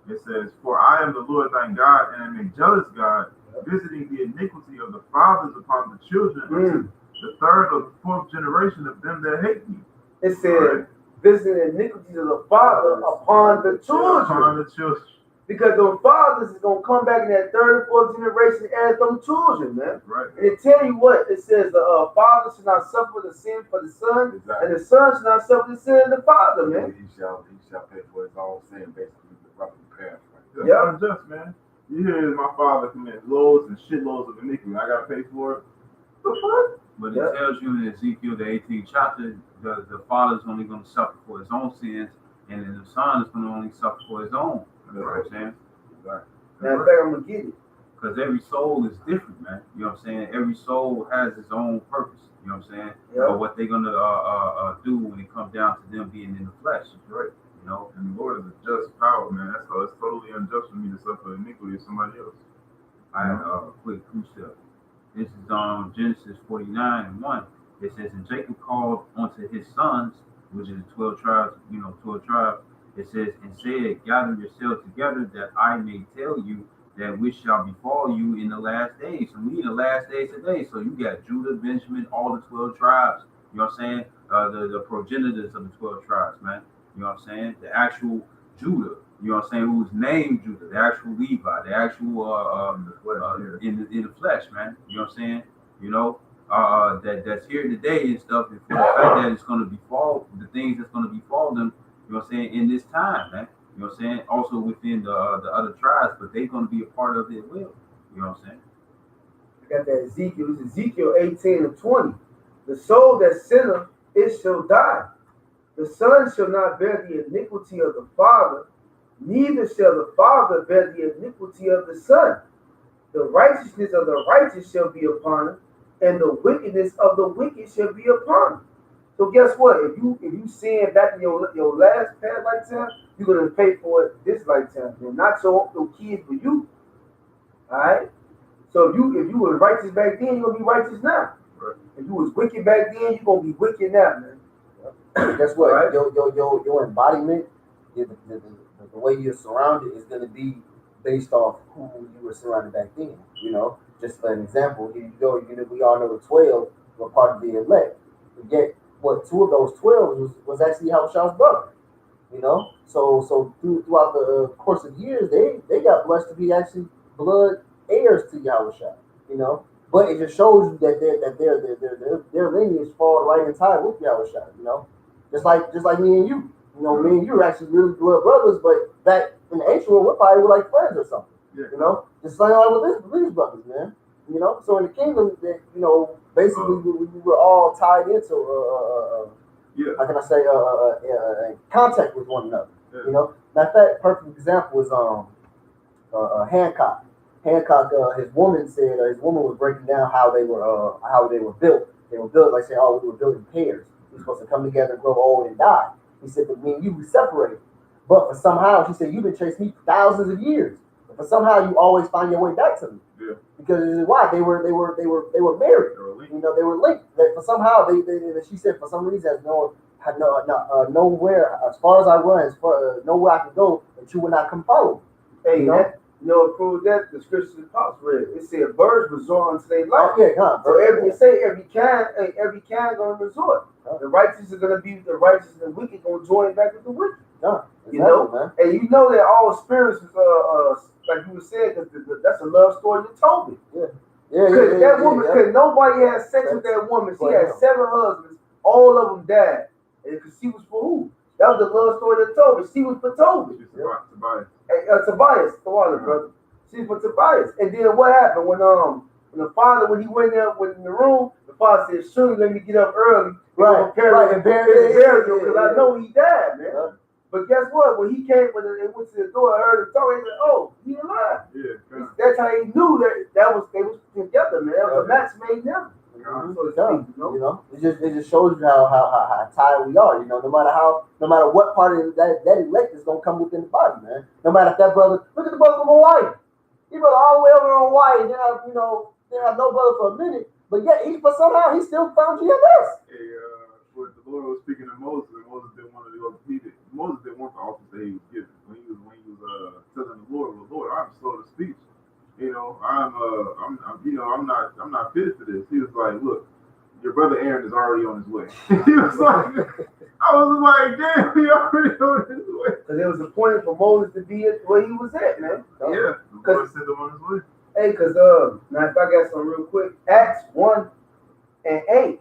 It says, for I am the Lord thy God, and am a jealous God, visiting the iniquity of the fathers upon the children, unto the third or the fourth generation of them that hate me. It said, visiting the iniquities of the father upon the children. Upon the children. Because the fathers is going to come back in that third and fourth generation as them children, man. Right. And it tell you what, it says the father should not suffer the sin for the son, Exactly. and the son should not suffer the sin of the father, man. He shall pay for his own sin, basically the roughly paraphrase. Yeah, unjust, man. You hear my father commit loads and shitloads of iniquity. I gotta pay for it. The fuck? But it tells you in Ezekiel, the 18th chapter, the father's only going to suffer for his own sins, and then the son is going to only suffer for his own. You know what I'm saying? Right. Matter of fact, I'm going to get it. Because every soul is different, man. You know what I'm saying? Every soul has its own purpose. You know what I'm saying? Yeah. But what they're going to do when it comes down to them being in the flesh. Right. You know? And the Lord is a just power, man. That's how it's totally unjust for me to to suffer iniquity of somebody else. I have a quick precept. This is on Genesis 49:1. It says, and Jacob called unto his sons, which is 12 tribes, 12 tribes. It says, and said, gather yourselves together that I may tell you that which shall befall you in the last days. So we in the last days today. So you got Judah, Benjamin, all the 12 tribes. You know what I'm saying? The progenitors of the 12 tribes, man. You know what I'm saying? The actual Judah. You know what I'm saying? Who's named Judah, the actual Levi, the actual in the flesh, man. You know what I'm saying? That's here today and stuff, and for the fact that it's gonna befall the things that's gonna befall them, you know what I'm saying, in this time, man. You know what I'm saying? Also within the other tribes, but they're gonna be a part of it will. You know what I'm saying? I got that Ezekiel. It's Ezekiel 18:20. The soul that sinneth, it shall die. The son shall not bear the iniquity of the father, neither shall the father bear the iniquity of the son. The righteousness of the righteous shall be upon him, and the wickedness of the wicked shall be upon him. So guess what? If you sin back in your last past lifetime, you're gonna pay for it this lifetime. And not your kids, but you. Alright? So if you were righteous back then, you're gonna be righteous now. Right. If you was wicked back then, you're gonna be wicked now, man. Guess what? Right. Your embodiment, the way you're surrounded is going to be based off who you were surrounded back then. You know, just for an example, here you go. We all know the 12 were part of the elect. But yet, what 2 of those 12 was actually Habashal's brother. You know, so throughout the course of years, they got blessed to be actually blood heirs to Yahushua. You know, but it just shows you that their lineage fall right in time with Yahushua. You know. Just like me and you. You know, me and you are actually really blood brothers, but back in the ancient world, we probably were like friends or something. Yeah. You know? Just like with these brothers, man. You know? So in the kingdom, basically we were all tied into how can I say contact with one another. Yeah. You know? Matter of fact, perfect example is Hancock. Hancock, his woman was breaking down how they were built. They were built like saying, oh, we were built in pairs. We're supposed to come together, grow old, and die. He said, but me and you, we separated. But for somehow, she said, you've been chasing me for thousands of years. But somehow you always find your way back to me. Yeah. Because why? They were married. They were linked. You know, they were linked. For somehow she said, for some reason, nowhere, as far as I run, nowhere I can go, that you will not come follow. Hey, you know, prove that the scriptures the Pops read. It said birds resort unto their life. So every kind gonna resort. The righteous are gonna be the righteous, and the wicked gonna join back with the wicked. You know, man. And you know that all spirits is like you were saying, that's a love story you told me. Because that woman, because nobody had sex with that woman. She had 7 husbands, all of them died, and because she was for who? That was the love story that told me. She was for Toby. Tobias, the water brother. She was for Tobias. And then what happened when the father, when he went in the room, the father said, "Surely let me get up early, and bury him, because I know he died, man." Yeah. But guess what? When he came, when they went to the door, I heard him talk. He said, "Oh, he alive." Yeah. That's how he knew they was together, man. That was a match made them. You know, it just shows you how tired we are. You know, no matter what part of that elect is gonna come within the body, man. No matter if that brother, look at the brother from Hawaii. He brother all the way over in Hawaii, and they have no brother for a minute, but yet somehow he still found GMS. When the Lord was speaking to Moses, and Moses didn't want Moses didn't want the office that he was given. When he was telling the Lord, "Well, Lord, I'm slow to speech. You know, I'm not fitted for this." He was like, "Look, your brother Aaron is already on his way." He was like, I was like, "Damn, he already on his way." Because it was appointed for Moses to be where he was at, man. Yeah, the Lord sent him on his way. Hey, because now if I got some real quick, Acts 1:8,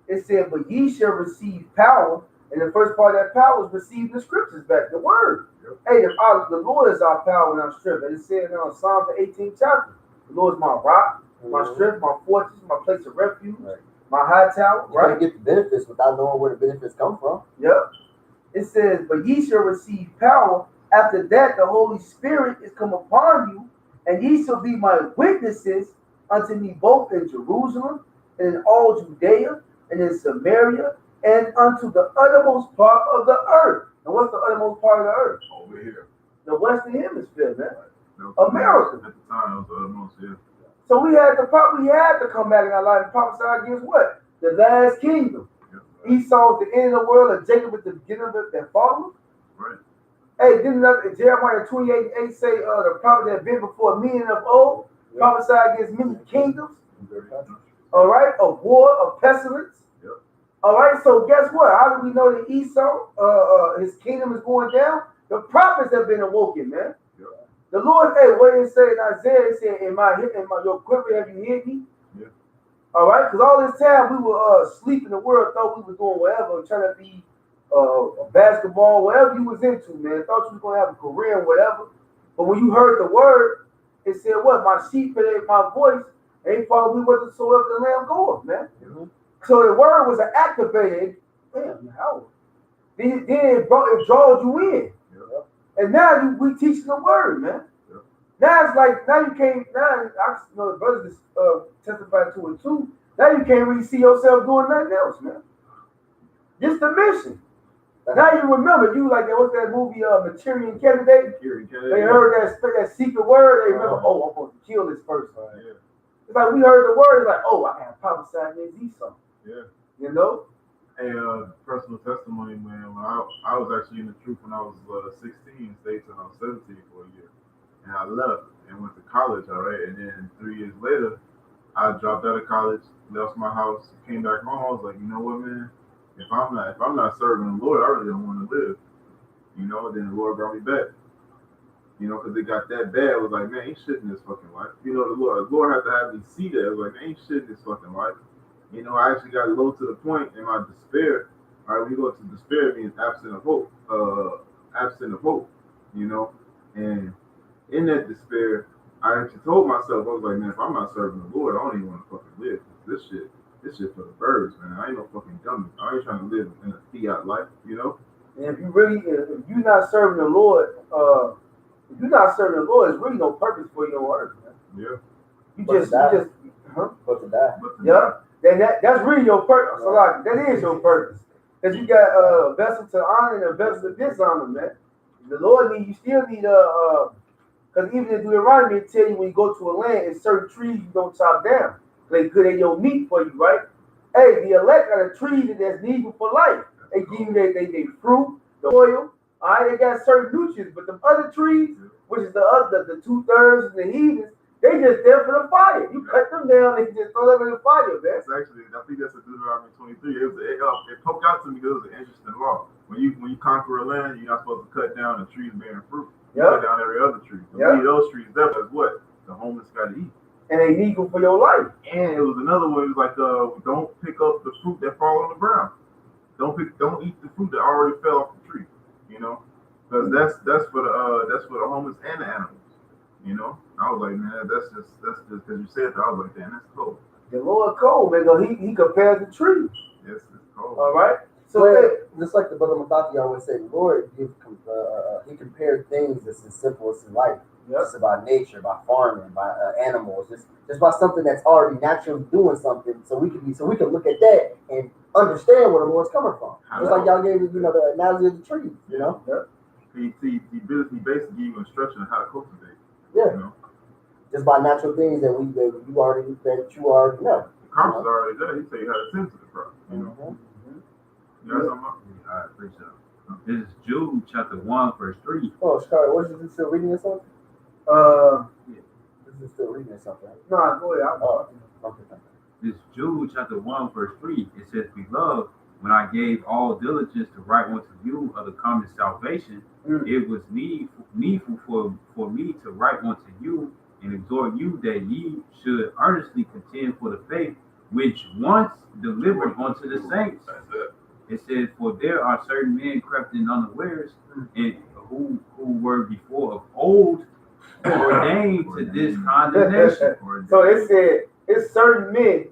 it said, "But ye shall receive power." And the first part of that power was receiving the scriptures back, the word. Yep. Hey, the Lord is our power and our strength. And it said in Psalm the 18th chapter, the Lord is my rock, my strength, my fortress, my place of refuge, my high tower. You right? Get the benefits without knowing where the benefits come from. Yep. It says, "But ye shall receive power. After that, the Holy Spirit is come upon you, and ye shall be my witnesses unto me both in Jerusalem and in all Judea and in Samaria and unto the uttermost part of the earth." And what's the uttermost part of the earth? Over here. The western hemisphere, man. America. At the time, it was most, yeah. So we had to come back in our life and prophesy against what? The last kingdom. Yeah. Esau is the end of the world, and Jacob is the beginning of it that follows. Right. Hey, didn't Jeremiah 28:8 say the prophet that had been before me and of old prophesy against many kingdoms? All right, of war, of pestilence. Yep. All right, so guess what? How do we know that Esau, his kingdom is going down? The prophets have been awoken, man. Yep. The Lord, hey, what did it say in Isaiah? It said, your quiver have you hid me? Yeah. All right, because all this time we were asleep in the world, thought we were doing whatever, trying to be basketball, whatever you was into, man. Thought you was going to have a career and whatever. But when you heard the word, it said, what? My sheep heard my voice, and they follow me whatsoever the lamb goeth, man. Mm-hmm. So the word was an activated. Damn, how? Then it draws you in. Yep. And now we teaching the word, man. Yep. Now it's like, now you can't, now I know the brothers testified to it too. Now you can't really see yourself doing nothing else, man. Just the mission. Now you remember, you like, what's that movie, Manchurian Candidate? They heard that secret word, they remember, oh, I'm supposed to kill this person. Yeah. It's like we heard the word, it's like, oh, I can prophesy against Esau. Yeah. You know? Hey, personal testimony, man. When I was actually in the truth when I was 16, stayed till I was 17 for a year. And I left and went to college, all right? And then 3 years later, I dropped out of college, left my house, came back home. I was like, you know what, man? If I'm not serving the Lord, I really don't want to live. You know, then the Lord brought me back. You know, because it got that bad. I was like, man, ain't shit in this fucking life. You know, the Lord had to have me see that. I was like, ain't shit in this fucking life. You know, I actually got low to the point in my despair. All right, we go to despair means absent of hope. You know, and in that despair, I actually told myself, I was like, man, if I'm not serving the Lord, I don't even want to fucking live. This shit for the birds, man. I ain't no fucking dummy. I ain't trying to live in a fiat life, you know. And if you're not serving the Lord, it's really no purpose for you on earth, man. Yeah. You just, to die. Yeah. Then that's really your purpose. So like, that is your purpose. Because you got a vessel to honor and a vessel to dishonor, man. The Lord you still need because even in Deuteronomy, it tell you when you go to a land, it's certain trees you don't chop down. They good at your meat for you, right? Hey, the elect are the trees that's needed for life. They give you they fruit, the oil. All right, they got certain nutrients, but the other trees, which is the 2/3 and the heathens, they just there for the fire. You cut them down, they just throw them in the fire, man. That's actually, I think that's a Deuteronomy 23. It poked out to me because it was an interesting law. When you conquer a land, you're not supposed to cut down the trees bearing fruit. You cut down every other tree. You need those trees there, that's what the homeless got to eat. And they need them for your life. And it was another one. It was like, don't pick up the fruit that fall on the ground. Don't eat the fruit that already fell off the tree. You know, because that's for the homeless and the animals. You know, I was like, man, that's just because you said that. I was like, damn, that's cold. The Lord cold, man. He compared the trees. Yes, it's cold. All right. So just like the brother Matati always said, the Lord he compared things that's as simple as in life. Yep. Just about nature, about farming, by animals, just by something that's already naturally doing something, so we can look at that and understand where the Lord's coming from. Just like y'all gave the analogy of the trees, you know. Yep. He basically gave you instruction on how to cultivate. Yeah. You know? Just by natural things that you already know. The crops are already there. He tell you how to tend to the crop. You know. Mm-hmm. You know what I'm talking about? All right, appreciate it. This is Jude chapter 1, verse 3. Oh, Scar, what is you still reading or something? Yeah. This is still reading or something. No, go ahead. Okay. This is Jude chapter 1, verse 3. It says, Beloved, when I gave all diligence to write unto you of the common salvation, it was needful for me to write unto you and exhort you that ye should earnestly contend for the faith which once delivered unto the saints. It says, For there are certain men crept in unawares, and who were before of old ordained to this condemnation. So it said it's certain men,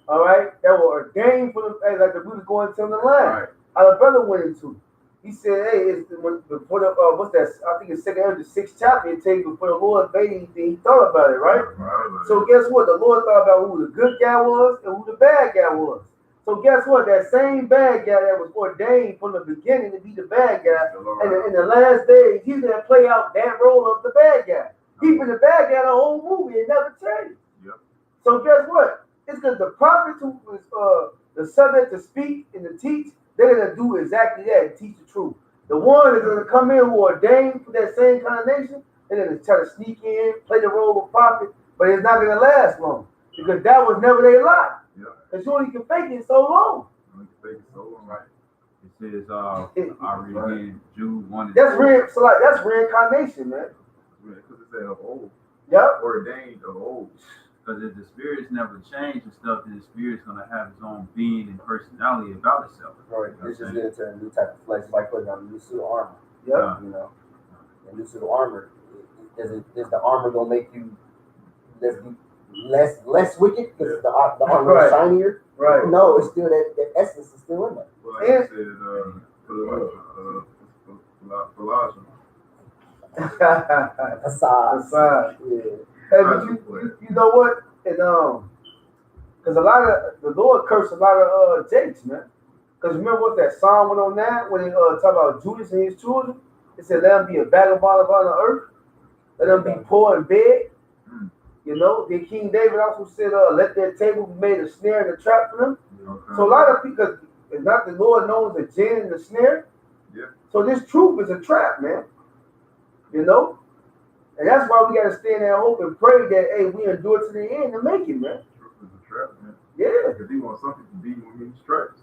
all right, that were ordained for the like the we was going to the line. Right. How the brother went into. He said, hey, it's before the what's that? I think it's 2 Ezra 6th chapter. It tells you before the Lord made anything, he thought about it, right? So guess what? The Lord thought about who the good guy was and who the bad guy was. So guess what? That same bad guy that was ordained from the beginning to be the bad guy, and in the last days, he's gonna play out that role of the bad guy. He's been the bad guy the whole movie and never changed. Yep. So guess what? It's because the prophets who was the subject to speak and to teach, they're gonna do exactly that and teach the truth. The one that's gonna come in who ordained for that same kind of nation, they're gonna try to sneak in, play the role of prophet, but it's not gonna last long because that was never their lot. Because you only can fake it so long. Right. It says, I read again, Jude 1 and That's 4. so like that's reincarnation, man. Because it said of old. Yep. Ordained of old. Because if the spirit's never changed and stuff, then the spirit's going to have its own being and personality about itself. Right. It's just getting to a new type of flesh, like putting on a new suit of armor. Yeah. You know, a new suit of armor. Is the armor gonna make you less wicked because the armor is shinier? Right. No, it's still that essence is still in there. Well, like I said, Colossians. Facade. Yeah. Hey, but you know what? And because a lot of the Lord cursed a lot of Jakes, man. Because remember what that Psalm 109 when he talk about Judas and his children? It said, "Let them be a vagabond upon the earth. Let them be poor and beg." You know, then King David also said, "Let their table be made a snare and a trap for them." Okay. So a lot of people, it's not the Lord knows the gin and the snare. Yeah. So this truth is a trap, man. You know, and that's why we gotta stand there and hope and pray that hey, we endure to the end and make it, man. Truth is a trap, man. Yeah. Because he wants something to be when he strikes.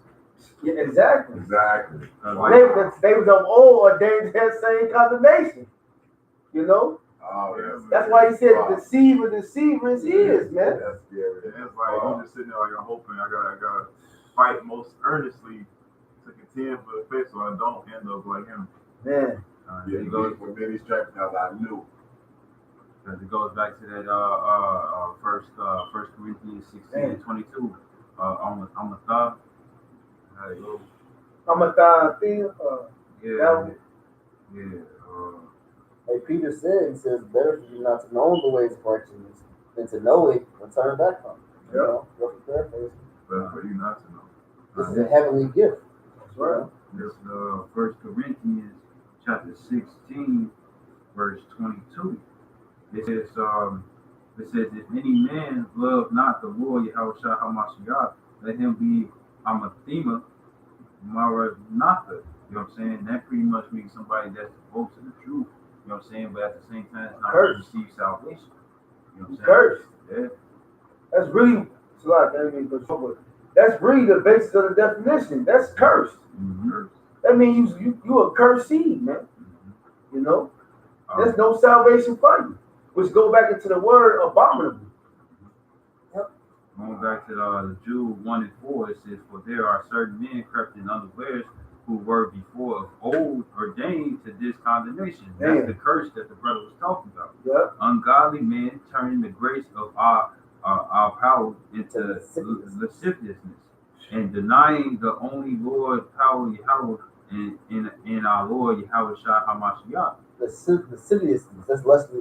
Yeah, exactly. Exactly. They was of old ordained to that same condemnation. You know? Oh, yes. That's why he said deceiver is his, man. That's scary. And it's like I'm just sitting there like I'm hoping I gotta fight most earnestly to contend for the faith so I don't end up like him. Man. Yeah, It goes, for many stripes because I knew. because it goes back to that first Corinthians 16:22. On the thought. I'm a thigh thing. Yeah. Hey, Peter said, he says, better for you not to know the ways of righteousness than to know it and turn back from it. You know, roughly paraphrasing. But for you not to know. This is a heavenly gift. That's right. This 1 Corinthians chapter 16, verse 22. It says, if any man love not the Lord Yahushua HaMashiach, let him be anathema maranatha. You know what I'm saying? That pretty much means somebody that's devoted to the truth. You know what I'm saying? But at the same time, it's not going to receive salvation. You know what I'm saying? Cursed. Yeah. That's really that's really the basis of the definition. That's cursed. Mm-hmm. That means you a cursed seed, man. Mm-hmm. You know? There's no salvation for you. Which go back into the word abominable. Going back to the Jude 1 and 4, it says, for there are certain men crept in unawares who were before of old ordained to this condemnation. That's the curse that the brother was talking about. Yeah. Ungodly men turning the grace of our power into lasciviousness and denying the only Lord power Yahweh in our Lord Yahweh Shah HaMashiach. Lasciviousness, that's lustful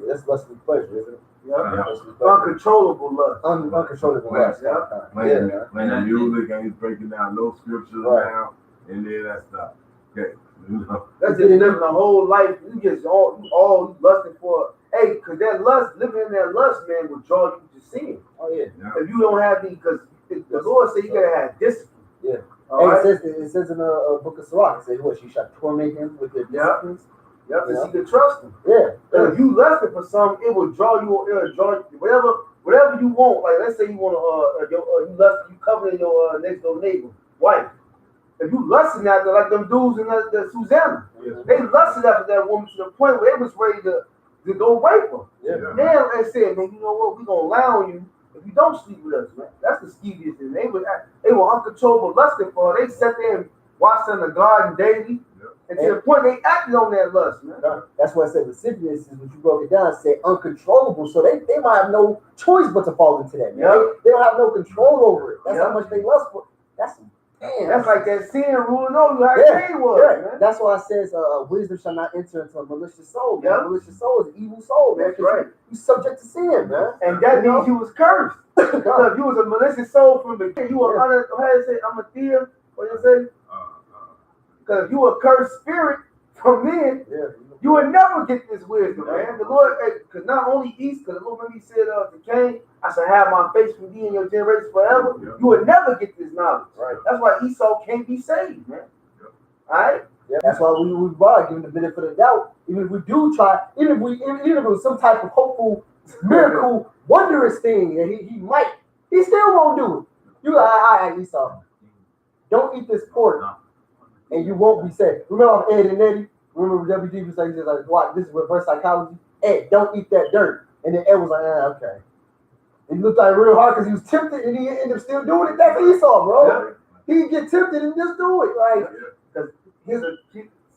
pleasure, isn't it? Yeah. Uncontrollable lust. Uncontrollable lust. Playing music and he's breaking down no scriptures now, and then that stuff. Okay. That's just living a whole life. You just all lusting for. Hey, because that lust, living in that lust, man, will draw you to sin. Oh yeah. If you don't have because the Lord said you gotta have discipline. Yeah. All right? It says in the book of Sirach, it says what, you shall torment him with your disciplines. Yep, because you can trust him. Yeah. And if you lusting for something, it will draw you. It'll draw you, whatever you want. Like let's say you want you coveting your next door neighbor wife. If you lusting after like them dudes in the Susanna, they lusted after that woman to the point where they was ready to go rape her. Yeah. Now they said, man, you know what? We gonna allow you if you don't sleep with us, man. That's the skeeviest thing. They were uncontrollable lusting for her. They sat there and watched her in the garden daily. And to the point they acted on that lust, man. That's why I said lasciviousness is what you broke it down. Say uncontrollable, so they might have no choice but to fall into that. Man. They don't have no control over it. That's how much they lust for. That's Damn. That's like that sin ruling over you, how Yeah, Cain was, yeah. man. That's why it says wisdom shall not enter into a malicious soul, man. Yeah. Malicious soul is an evil soul, man. That's right. You subject to sin, man. And that You know? means you was cursed. Because if you was a malicious soul from the beginning, you were under, how do you say, I'm a thief, what do you say? Because if you were a cursed spirit from men, you would never get this wisdom, man. The Lord, because not only East, because the Lord maybe said to Cain, I shall have my face from thee and your generations forever. Yeah. You would never get this knowledge. Right. That's why Esau can't be saved, man. All right? Yeah, that's why we brought giving the benefit of the doubt. Even if we do try, even if it was some type of hopeful, miracle, wondrous thing, and he still won't do it. You like, all right, Esau, don't eat this pork, and you won't be saved. Remember Ed and Eddie? Remember WD was like, watch, this is reverse psychology. Ed, don't eat that dirt. And then Ed was like, okay. And he looked like real hard because he was tempted, and he ended up still doing it. That's Esau, bro. Yeah. He get tempted and just do it, like. He's a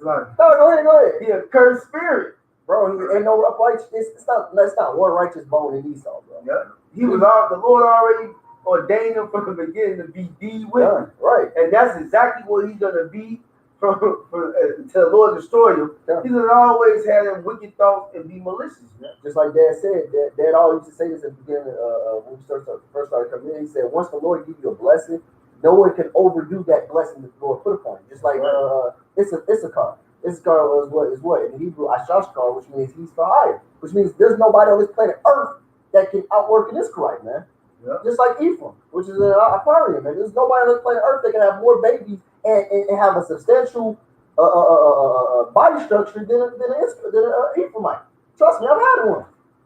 go ahead. He a cursed spirit, bro. He ain't no upright. It's not one righteous bone in Esau, bro. Yeah. He was the Lord already ordained him from the beginning to be the wicked, right? And that's exactly what he's gonna be from until the Lord destroy him. Yeah. He's gonna always have them wicked thoughts and be malicious. Yeah. Just like Dad said, Dad always used to say this at the beginning when we first started coming in. He said, once the Lord gives you a blessing, no one can overdo that blessing that the Lord put upon you. Just like Issachar. Issachar is what in Hebrew Ashashkar, which means he's for hire, which means there's nobody on this planet Earth that can outwork an Issacharite, man. Yeah. Just like Ephraim, which is an Aquarium, man. There's nobody on this planet Earth that can have more babies and have a substantial body structure than an Ephraimite. Trust me, I've had one.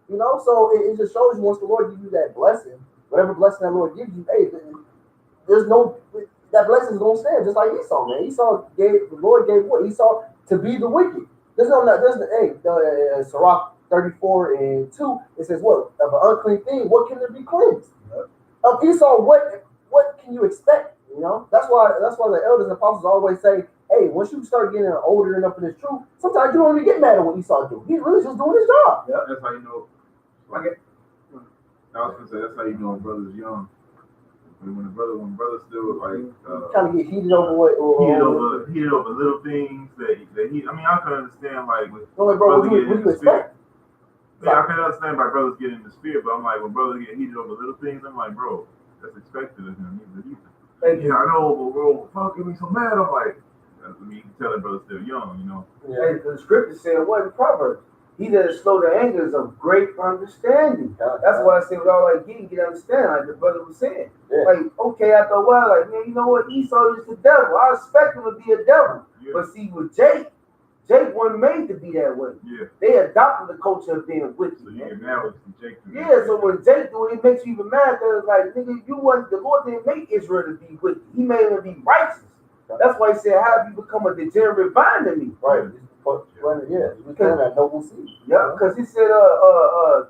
You know, so it just shows you once the Lord gives you that blessing, whatever blessing that Lord gives you, hey, there's no that blessing is gonna stand just like Esau, man. The Lord gave what? Esau to be the wicked. Sirach 34:2, it says what? Of an unclean thing, what can there be cleansed? Yep. Of Esau, what can you expect? You know, that's why the elders and apostles always say, hey, once you start getting older enough in this truth, sometimes you don't even get mad at what Esau do. He's really just doing his job. Yeah, that's how you know. Okay. I was gonna say that's how you know a brother's young. When brother still like kind of get heated over what heated over little things that he. I mean, I can understand like with what do you expect? Yeah, I can understand by brothers getting in the spirit, but I'm like when brothers get heated over little things, I'm like, bro, that's expected of him. He's a heathen. Thank you. I know, but bro, fuck, get me so mad. I'm like, I mean, you can tell that brother's still young, you know. Yeah. The scripture said what in Proverbs? He that is slow to anger is of great understanding. That's why I say with all that get understand, like the brother was saying. Yeah. Like, okay, after a while, like, man, you know what? Esau is the devil. I expect him to be a devil. Yeah. But see, with Jake wasn't made to be that way. Yeah. They adopted the culture of being wicked. So you get mad with Jake. Yeah, so when Jake do it, it makes you even mad because, like, nigga, the Lord didn't make Israel to be wicked. He made him to be righteous. That's why he said, how have you become a degenerate vine to me? Right. Yeah, we kind of that noble seed. Yeah, because he said, to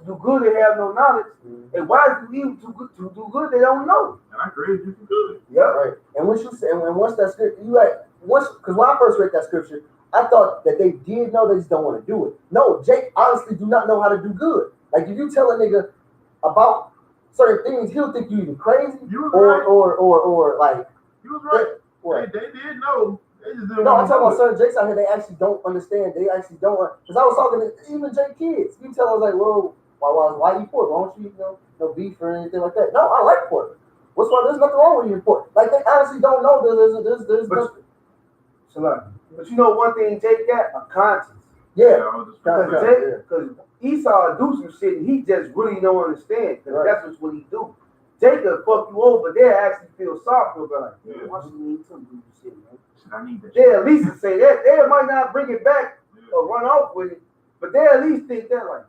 do good they have no knowledge, and why do evil to do good they don't know? And I created you to good. Yeah, right. And once you say, and once that scripture, because when I first read that scripture, I thought that they did know, they just don't want to do it. No, Jake honestly do not know how to do good. Like if you tell a nigga about certain things, he'll think you either crazy or like. You was right. What? They did know. No, I'm talking about certain Jakes out here. They actually don't understand. They actually don't. Because I was talking to even Jake kids. You tell us like, well, why eat pork? Why don't you eat no beef or anything like that? No, I like pork. What's wrong? There's nothing wrong with eating pork. Like they honestly don't know. There's nothing. But you know one thing Jake got? A conscience. Yeah. Because Esau do some shit and he just really don't understand. Because that's what he do. Jacob fuck you over. They actually feel sorry for like, yeah, why should you need to do this shit, man? I need that. They at least say that. They might not bring it back or run off with it, but they at least think that like,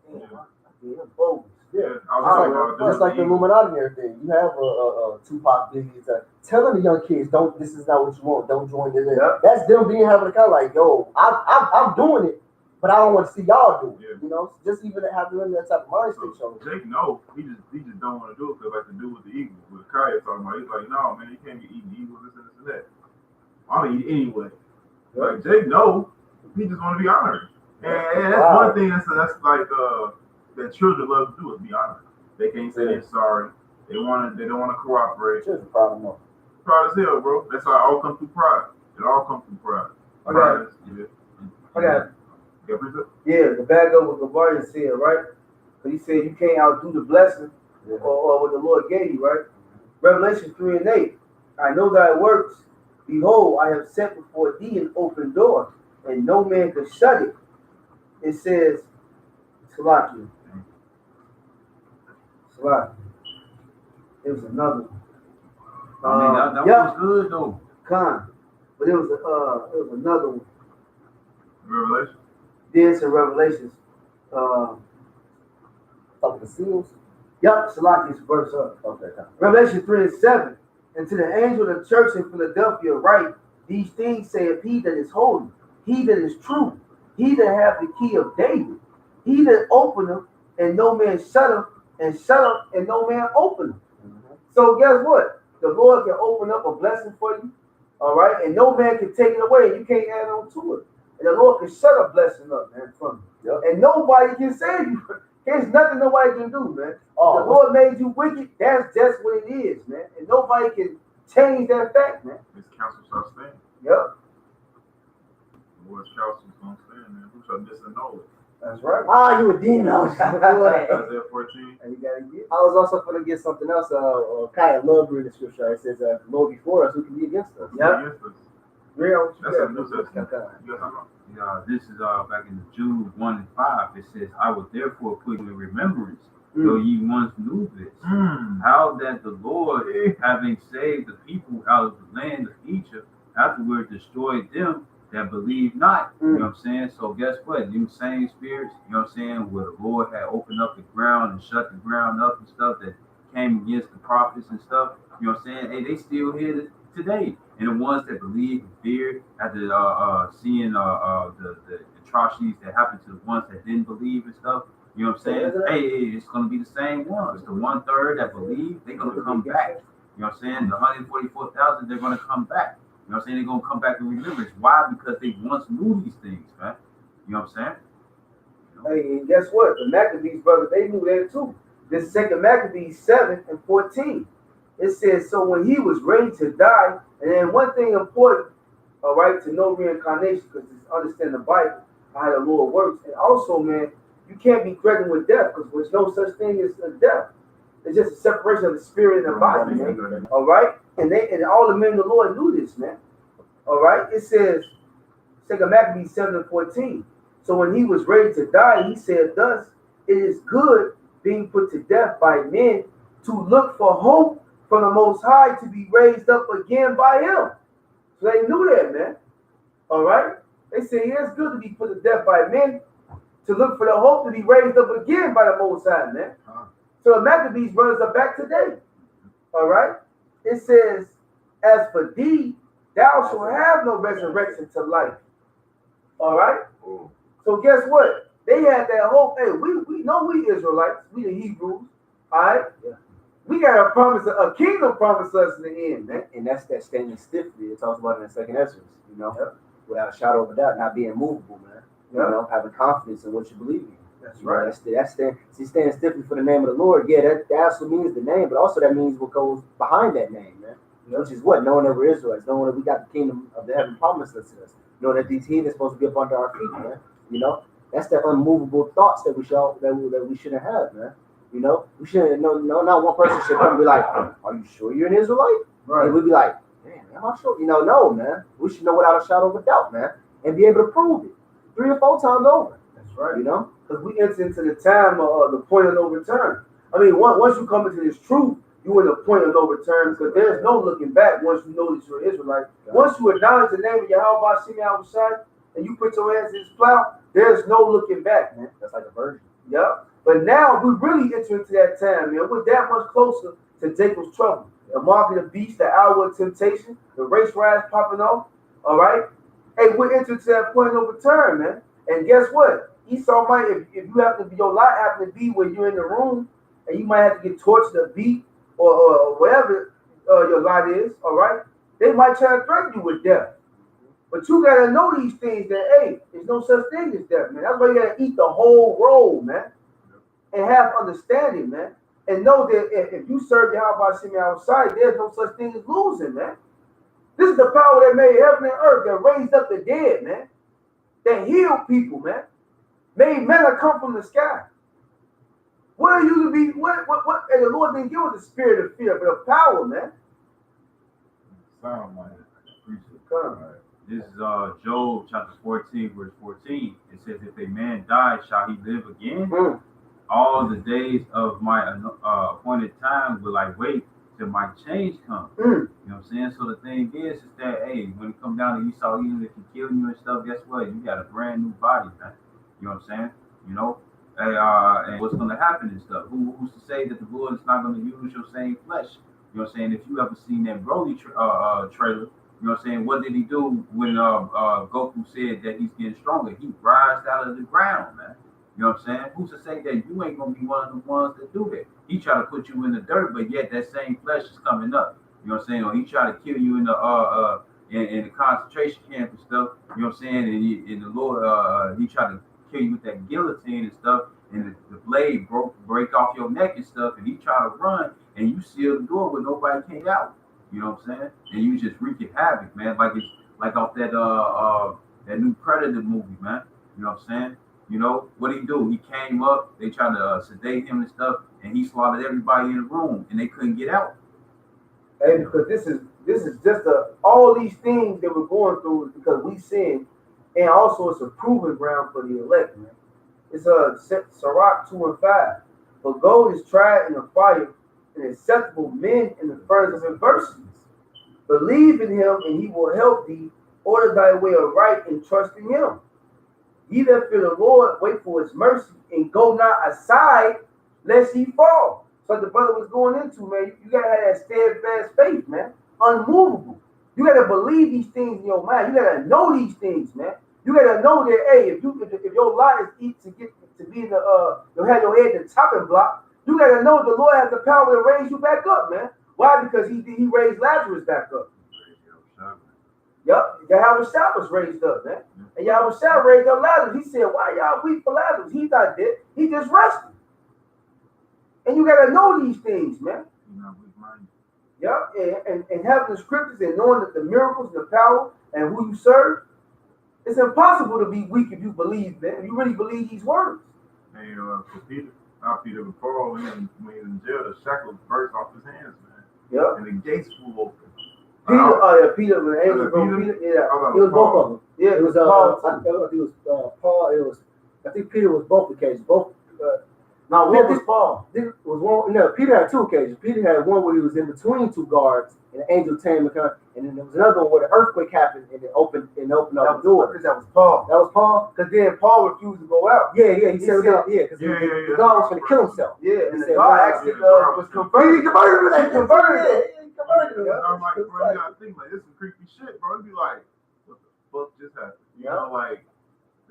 damn, bogus. Yeah, it's like the Illuminati and everything. You have a Tupac Biggie telling the young kids, "Don't. This is not what you want. Don't join this." Yeah. That's them being having a kind of like, "Yo, I'm doing it, but I don't want to see y'all do it." Yeah. You know, just even having that type of mindset. So Jake, no, he just don't want to do it because like to do with the Eagles, with Kaya talking about. He's like, "No, man, you can't be eating Eagles, this and that." I'm gonna eat anyway. Like Jake, no, he just want to be honored, and that's one thing that's like that children love to do is be honored. They can't say they're sorry. They don't want to cooperate. Children probably know. Pride as hell, bro. That's how it all comes through pride. It all comes through pride. Okay. Yeah. Okay. Yeah, precept? Yeah, the back up what Gabardian said, right? But he said you can't outdo the blessing or what the Lord gave you, right? Revelation 3 and 8. I know thy works. Behold, I have set before thee an open door, and no man can shut it. It says, Salaki. It was another one. I mean, that was good though. Con. But it was another one. Revelation? This in Revelations. Of the seals. Yep, Salaki's verse up. Okay. Revelation 3 and 7. And to the angel of the church in Philadelphia write, these things saith he that is holy, he that is true, he that hath the key of David, he that openeth and no man shutteth, and shutteth and no man openeth. So guess what? The Lord can open up a blessing for you, all right, and no man can take it away, and you can't add on to it. And the Lord can shut a blessing up, man, from you. Yep. And nobody can save you. There's nothing nobody can do, man. Oh, the Lord made you wicked. That's just what it is, man. And nobody can change that fact, man. His counsel shall stand. Yep. The Lord's counsel is going to stand, man. Who shall disannul it? That's right. Ah, you a demon. I was Isaiah 14. And you gotta get. I was also going to get something else. Kai, I love reading the scripture. It says, the Lord before us, who can be against us? Yep. Against us. Real. That's a New Testament. You got something? Yeah, this is back in Jude 1 and 5. It says, I will therefore put you in remembrance, though ye once knew this, how that the Lord, having saved the people out of the land of Egypt, afterward destroyed them that believe not. You know what I'm saying? So guess what? Them same spirits, you know what I'm saying, where the Lord had opened up the ground and shut the ground up and stuff that came against the prophets and stuff, you know what I'm saying? Hey, they still here today. And the ones that believe and fear after seeing the atrocities that happened to the ones that didn't believe and stuff, you know what I'm saying? Hey, it's going to be the same ones. The 1/3 that believe, they're going to come back. You know what I'm saying? The 144,000, they're going to come back. You know what I'm saying? They're going to come back in remembrance. Why? Because they once knew these things, man. You know what I'm saying? Hey, and guess what? The Maccabees, brother, they knew that too. This second Maccabees 7 and 14. It says, so when he was ready to die, and then one thing important, all right, to know reincarnation, because to understand the Bible, how the Lord works. And also, man, you can't be threatened with death, because there's no such thing as a death. It's just a separation of the spirit and the body, man. All right? And all the men of the Lord knew this, man. All right? It says, 2 Maccabees 7 and 14. So when he was ready to die, he said, thus, it is good being put to death by men to look for hope from the Most High to be raised up again by him. So they knew that, man. All right? They say, yeah, it's good to be put to death by men to look for the hope to be raised up again by the Most High, man. So the Maccabees brothers are back today. All right? It says, as for thee, thou shalt have no resurrection to life. All right? So guess what? They had that hope. Hey, we know we Israelites. We the Hebrews. All right? Yeah. We got a promise, a kingdom promised us in the end, man. And that's that standing stiffly. It talks about in the second Ezra, you know, without a shadow of a doubt, not being movable, man. You know, having confidence in what you believe in. That's right. That's standing stiffly for the name of the Lord. Yeah, that also means the name, but also that means what goes behind that name, man. Which is what? Knowing that we're Israelites, knowing that we got the kingdom of the heaven promised us to us. Knowing that these heathens are supposed to be up under our feet, man. You know, that's the unmovable thoughts that we shouldn't have, man. You know, we shouldn't. No, not one person should come and be like, "Are you sure you're an Israelite?" Right. And we'd be like, "Man, am I sure?" You know, no, man. We should know without a shadow of a doubt, man, and be able to prove it 3 or 4 times over. That's right. You know, because we enter into the time of the point of no return. I mean, once you come into this truth, you're in the point of no return, because there's no looking back once you know that you're an Israelite. Once you acknowledge the name of Yahweh Shemi Yahushai and you put your hands in his plow, there's no looking back, man. That's like a virgin. Yeah. But now we really enter into that time, man. We're that much closer to Jacob's trouble. The mark of the beast, the hour of temptation, the race riots popping off. All right? Hey, we're entering to that point of no return, man. And guess what? Esau might, if you have to be, your lot happen to be where you're in the room and you might have to get tortured or beat or whatever your lot is, all right? They might try to threaten you with death. But you got to know these things that, hey, there's no such thing as death, man. That's why you got to eat the whole roll, man. And have understanding, man. and know that if you serve Yahweh Shemi outside, there's no such thing as losing, man. This is the power that made heaven and earth, that raised up the dead, man. That healed people, man. Made manna come from the sky. What are you to be? What? And the Lord didn't give us the spirit of fear, but of power, man. Sound like it. Come. This is Job chapter 14, verse 14. It says, if a man die, shall he live again? All the days of my appointed time will I wait till my change comes. You know what I'm saying? So the thing is that, hey, when it comes down to Esau, even if he kill you and stuff, guess what? You got a brand new body, man. You know what I'm saying? You know? And what's going to happen and stuff? Who's to say that the Lord is not going to use your same flesh? You know what I'm saying? If you ever seen that Broly trailer, you know what I'm saying? What did he do when Goku said that he's getting stronger? He rised out of the ground, man. You know what I'm saying? Who's to say that you ain't gonna be one of the ones that do that? He try to put you in the dirt, but yet that same flesh is coming up. You know what I'm saying? Or he try to kill you in the in the concentration camp and stuff. You know what I'm saying? And the Lord he tried to kill you with that guillotine and stuff, and the blade break off your neck and stuff, and he try to run, and you seal the door where nobody came out. You know what I'm saying? And you just wreaking havoc, man. Like it's like off that new Predator movie, man. You know what I'm saying? You know, what did he do? He came up, they tried to sedate him and stuff, and he slaughtered everybody in the room, and they couldn't get out. Hey, because this is just all these things that we're going through is because we sin, and also it's a proving ground for the elect, man. It's Sirach 2 and 5. For gold is tried in the fire, and acceptable men in the furnace of adversities. Believe in him, and he will help thee. Order thy way aright, and trust in him. Ye that fear the Lord, wait for his mercy, and go not aside, lest he fall. So the brother was going into, man, you gotta have that steadfast faith, man. Unmovable. You gotta believe these things in your mind. You gotta know these things, man. You gotta know that, hey, if your lot is eat to get to be in the you'll have your head in the chopping block, you gotta know the Lord has the power to raise you back up, man. Why? Because he raised Lazarus back up. Yep, Yahweh Shah was raised up, man. And Yahweh Shah raised up Lazarus. He said, why y'all weep for Lazarus? He's not dead. He just rested. And you got to know these things, man. Yep, and having the scriptures and knowing that the miracles, the power, and who you serve, it's impossible to be weak if you believe, man. If you really believe these words. Hey, for Peter before when he was in jail, the shackles burst off his hands, man. Yep. And the gates flew open. Peter, the angel broke Peter. Yeah, it was both of them. Yeah, It was Paul. I think it was Paul. I think Peter was both occasions. Both. No, what was Paul? This was one. No, Peter had two occasions. Peter had one where he was in between two guards, and the angel came and then there was another one where the earthquake happened and it opened up the door. That was Paul. That was Paul. Because then Paul refused to go out. Yeah. He said, because the guard was going to kill himself. Yeah, and the said, God actually was converted. He converted. I'm like, bro, you gotta think like this is creepy shit, bro. It'd be like, what the fuck just happened? You know, like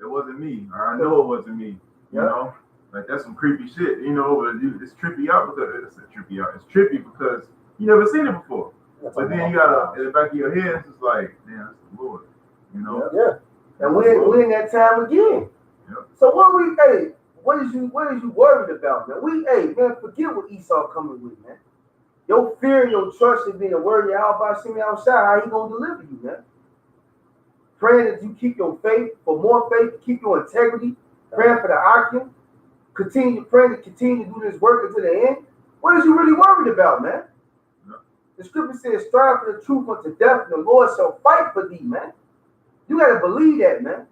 it wasn't me, or I know it wasn't me. You know, like that's some creepy shit. You know, but it's trippy out because it's trippy out. It's trippy because you never seen it before. But then you gotta in the back of your head, it's just like, damn, that's the Lord. You know? Yeah. And we're in that time again. Yep. So what is you worried about, man? Man, forget what Esau coming with, man. Your fear and your trust in being a word of Yahweh Shemi outside, how he gonna deliver you, man? Praying that you keep your faith, for more faith, keep your integrity, praying for the Akim, continue to do this work until the end. What is you really worried about, man? Yep. The scripture says, strive for the truth unto death, and the Lord shall fight for thee, man. You gotta believe that, man.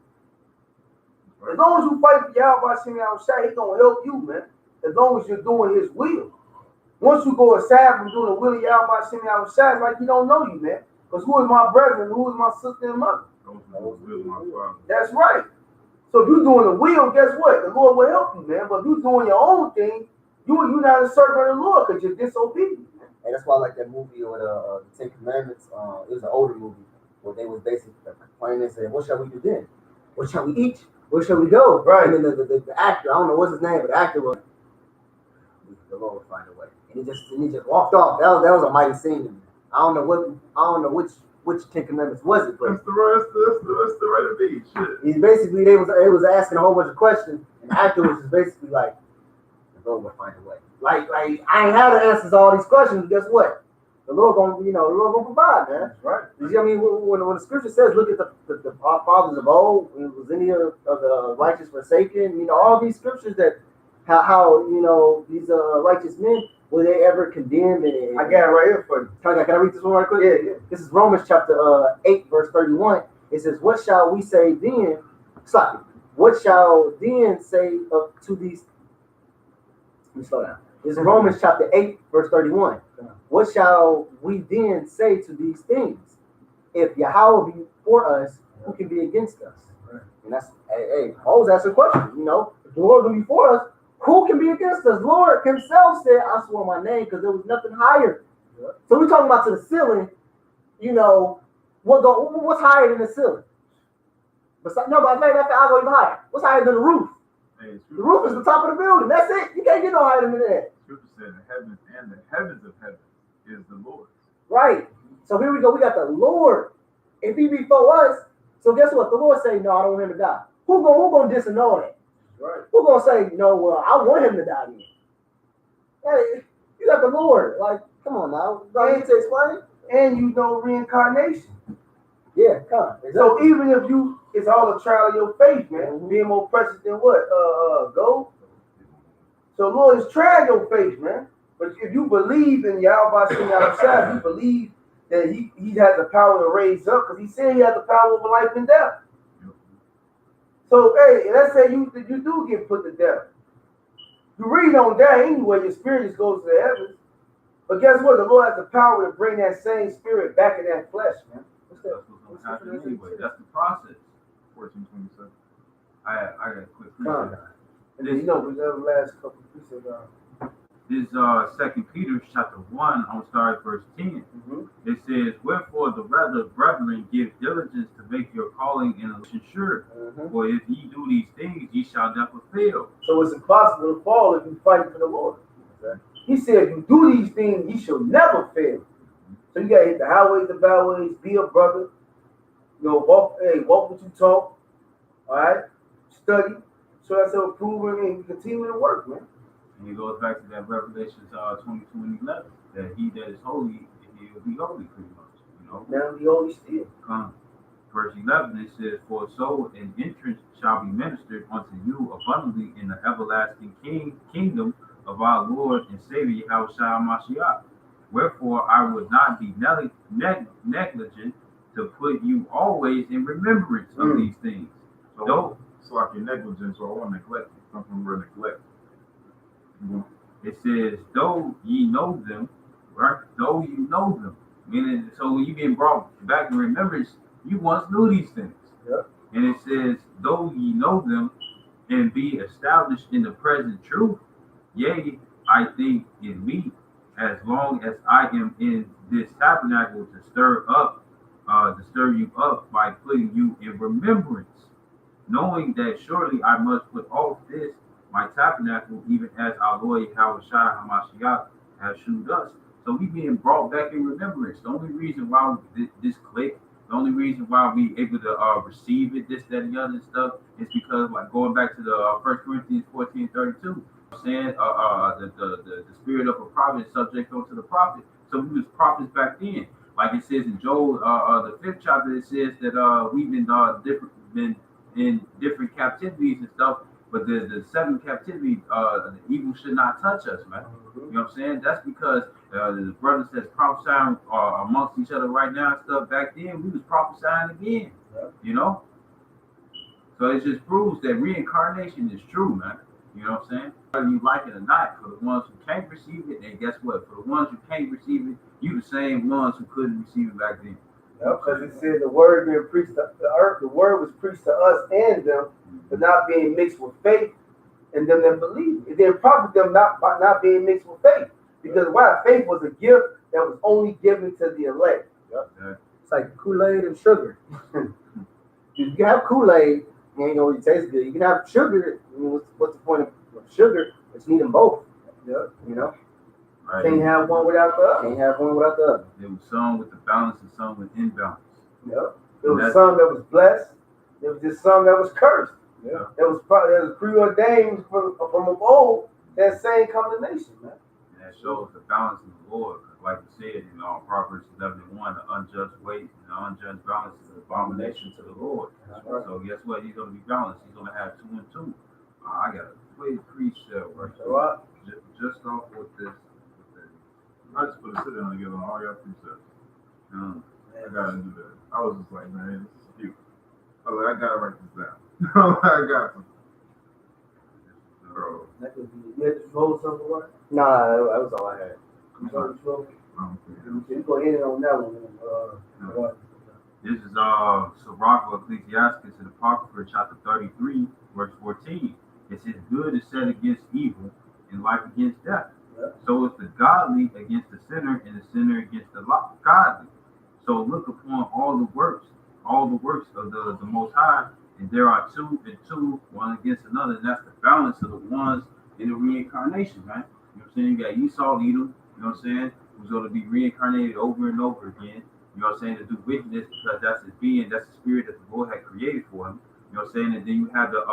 As long as you fight for Yahweh Shemi outside, he's gonna help you, man. As long as you're doing his will. Once you go aside from doing the will of Yahweh Shemi outside, like he don't know you, man. Because who is my brethren? Who is my sister and mother? That's right. So if you're doing the will, guess what? The Lord will help you, man. But if you're doing your own thing, you're not a servant of the Lord because you're disobedient. And that's why I like that movie or the Ten Commandments. It was an older movie where they was basically complaining and saying, what shall we do then? What shall we eat? Where shall we go? Right. And then the actor, I don't know what's his name, but the actor was, the Lord will find a way. And he just walked off. That was a mighty scene to me. I don't know which Ten Commandments was it, but that's the right to be. Shit. He's basically they was asking a whole bunch of questions, and the actor was just basically like, the Lord will find a way. Like I ain't had the answers to all these questions. But guess what? The Lord gonna, the Lord gonna provide, man. That's right. You see, I mean, when the scripture says, look at the fathers of old, was any of the righteous forsaken? All these scriptures that how these righteous men, were they ever condemned? And I got it right here for you. Can I read this one right quick? Yeah. This is Romans chapter 8, verse 31. It says, what shall we say then? Stop it. What shall then say to these? Let me slow down. This is Romans chapter 8, verse 31. What shall we then say to these things? If Yahweh be for us, who can be against us? Right. And that's, hey, always ask a question. If the Lord will be for us, who can be against us? Lord himself said, I swear my name, because there was nothing higher. Yeah. So we're talking about to the ceiling, what's higher than the ceiling? But I'll go even higher. What's higher than the roof? Hey, the roof is the top of the building. That's it. You can't get no higher than that. Scripture said the heavens and the heavens of heaven is the Lord's. Right. So here we go. We got the Lord. If he be for us, so guess what? The Lord say, no, I don't want him to die. Who gonna disannul that? Right. Who gonna say, no, well, I want him to die then? Hey, you got the Lord. Like, come on now. Do I need to explain it? And reincarnation. Yeah, come on. Exactly. So even if it's all a trial of your faith, man. Being more precious than what? Gold. So Lord is trying your faith, man. But if you believe in Yahweh outside, you believe that he has the power to raise up, because he said he has the power over life and death. So hey, let's say you do get put to death. You really don't die anyway, your spirit just goes to the heavens. But guess what? The Lord has the power to bring that same spirit back in that flesh, man. That's what's going to happen anyway. That's the process. 14:27. I got a quick precept. And then we got the last couple of precepts. This 2 Peter chapter 1, I'm starting at verse 10. Mm-hmm. It says, wherefore the rather brethren give diligence to make your calling and election sure. Mm-hmm. For if ye do these things, ye shall never fail. So it's impossible to fall if you fight for the Lord. Okay. He said, if you do these things, ye shall never fail. So you gotta hit the highways, the byways, be a brother. Walk what you talk. All right, study. So that's approving and continue to work, man. And it goes back to that Revelation 22:11, that he that is holy, he will be holy, pretty much. Now be holy still. Verse 11, it says, for so an entrance shall be ministered unto you abundantly in the everlasting kingdom of our Lord and Savior Yahushua Mashiach. Wherefore I would not be negligent to put you always in remembrance of these things. So like your negligence or neglect, come from word neglect. Mm-hmm. It says, though ye know them, right? Though you know them. Meaning, so when you get brought back in remembrance, you once knew these things. Yep. And it says, though ye know them and be established in the present truth, yea, I think in me, as long as I am in this tabernacle to stir you up by putting you in remembrance, knowing that surely I must put off this my tabernacle, even as our Lord Yahushua HaMashiach has shewed us. So we being brought back in remembrance. The only reason why this click, the only reason why we able to receive it, this, that, and the other stuff, is because, like, going back to the 1 Corinthians 14:32, saying the spirit of a prophet is subject unto the prophet. So we was prophets back then. Like it says in Joel, the 5th chapter, it says that we've been in different captivities and stuff, but the 7th captivity, the evil should not touch us, man. You know what I'm saying? That's because the brothers that's prophesying amongst each other right now and stuff, back then we was prophesying again, So it just proves that reincarnation is true, man. You know what I'm saying? Whether you like it or not, for the ones who can't receive it, and guess what? For the ones who can't receive it, you the same ones who couldn't receive it back then. Because it said the word being preached to the earth, the word was preached to us and them, but not being mixed with faith, and them that believe. It didn't profit them by not being mixed with faith. Because why? Faith was a gift that was only given to the elect. Yep. It's like Kool-Aid and sugar. You can have Kool-Aid, you ain't gonna really taste good. You can have sugar. What's the point of sugar? It's needing both. Yep. Right. Can't have one without the other. Can't have one without the other. There was some with the balance and some with imbalance. Yep. There was some that was blessed. There was just some that was cursed. Yeah. That was preordained from of old that same condemnation, man. And that shows the balance of the Lord. Because like you said in Proverbs 11:1, the unjust weight and the unjust balance is an abomination to the Lord. Right. So guess what? He's going to be balanced. He's going to have 2 and 2. I got a quick pre-show right All right. Just off with this. I just put a sit down together on all y'all precepts. I gotta do that. I was just like, man, this is cute. I was like, I gotta write this down. I got to. Bro. That could be. You had to roll something, right? No, that was all I had. You know, so Okay. you go in on that one. Right. This is Sirach of Ecclesiastes in Apocrypha, chapter 33, verse 14. It says, good is set against evil, and life against death. Yeah. So is the godly against the sinner, and the sinner against the godly. So look upon all the works of the Most High, and there are 2 and 2, one against another, and that's the balance of the ones in the reincarnation, man. You know what I'm saying? You got Esau, Edom, you know what I'm saying, who's going to be reincarnated over and over again. You know what I'm saying, to do wickedness, because that's his being, that's the spirit that the Lord had created for him. You know what I'm saying? And then you have the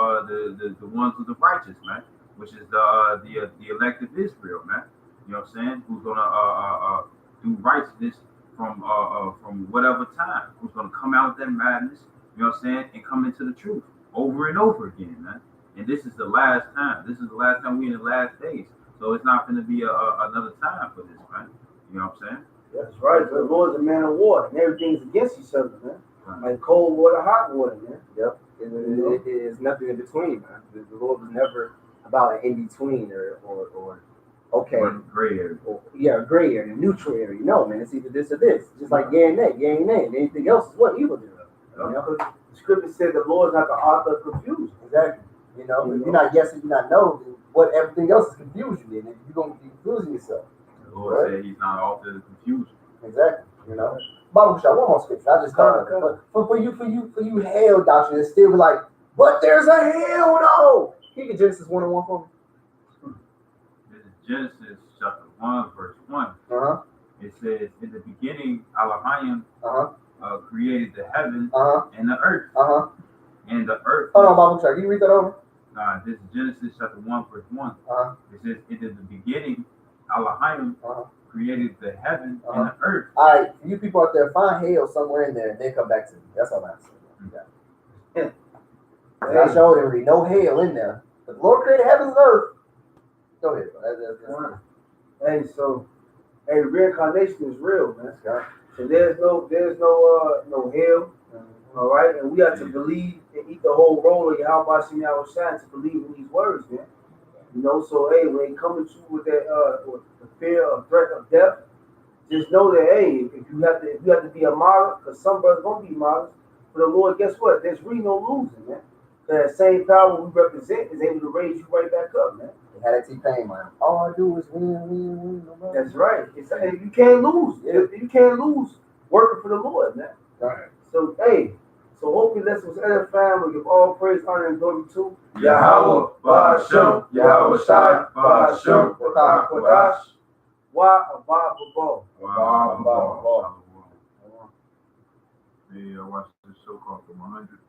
ones who are the righteous, man, which is the elect of Israel, man. You know what I'm saying? Who's gonna do righteousness from whatever time, who's gonna come out of that madness, you know what I'm saying, and come into the truth over and over again, man. And this is the last time. This is the last time we in the last days. So it's not gonna be another time for this, man. You know what I'm saying? That's right. The Lord's a man of war, and everything's against each other, man. Right. Like cold water, hot water, man. Yep. It is nothing in between, man. The Lord was never about an in between or okay. Gray area. Or, yeah, gray area, neutral area. No, man, it's either this or this. Just like yeah and nay, yeah and nay. And anything else is what evil do. You know? The scripture said the Lord's not the author of confusion. Exactly. You know, if you're not yes and you're not no, then what everything else is confusion in, and you're gonna be confusing yourself. The Lord said he's not author of confusion. Exactly. You know. Bible shot, one more scripture. I just thought of it. But for you hell doctrine, it's still like, but there's a hell no. Can you get Genesis 1:1 for me? This is Genesis chapter 1, verse 1. Uh-huh. It says, in the beginning, Elohim Uh-huh. Created the heaven Uh-huh. and the earth. Uh-huh. And the earth. Hold on, Bible shot. Can you read that over? This is Genesis chapter 1, verse 1. Uh-huh. It says, in the beginning, Elohim Uh-huh. created the heaven Uh-huh. and the earth. All right, you people out there, find hell somewhere in there and then come back to me. That's all I'm saying. Yeah. I showed there be no hell in there. But the Lord created heaven and earth. Go ahead, bro. Hey, reincarnation is real, man. So there's no hell. All right, and we have to believe and eat the whole roll of Yahweh Shem Shine to believe in these words, man. You know, so hey, when they come at you with that with the fear of threat of death, just know that hey, if you have to be a martyr, because some brothers gonna be martyrs for the Lord. Guess what? There's really no losing, man. That same power we represent is able to raise you right back up, man. They had that T-Pain, man. All I do is win. That's right. You can't lose. You can't lose working for the Lord, man. Right. So hey, hopefully this was edifying. We give all praise, honor, and glory to Yahweh, Ba'ashem, Yahweh Shai, Ba'ashem, Kodash, Wa Abba Babo. Wow. Hey, I watched this show called From 100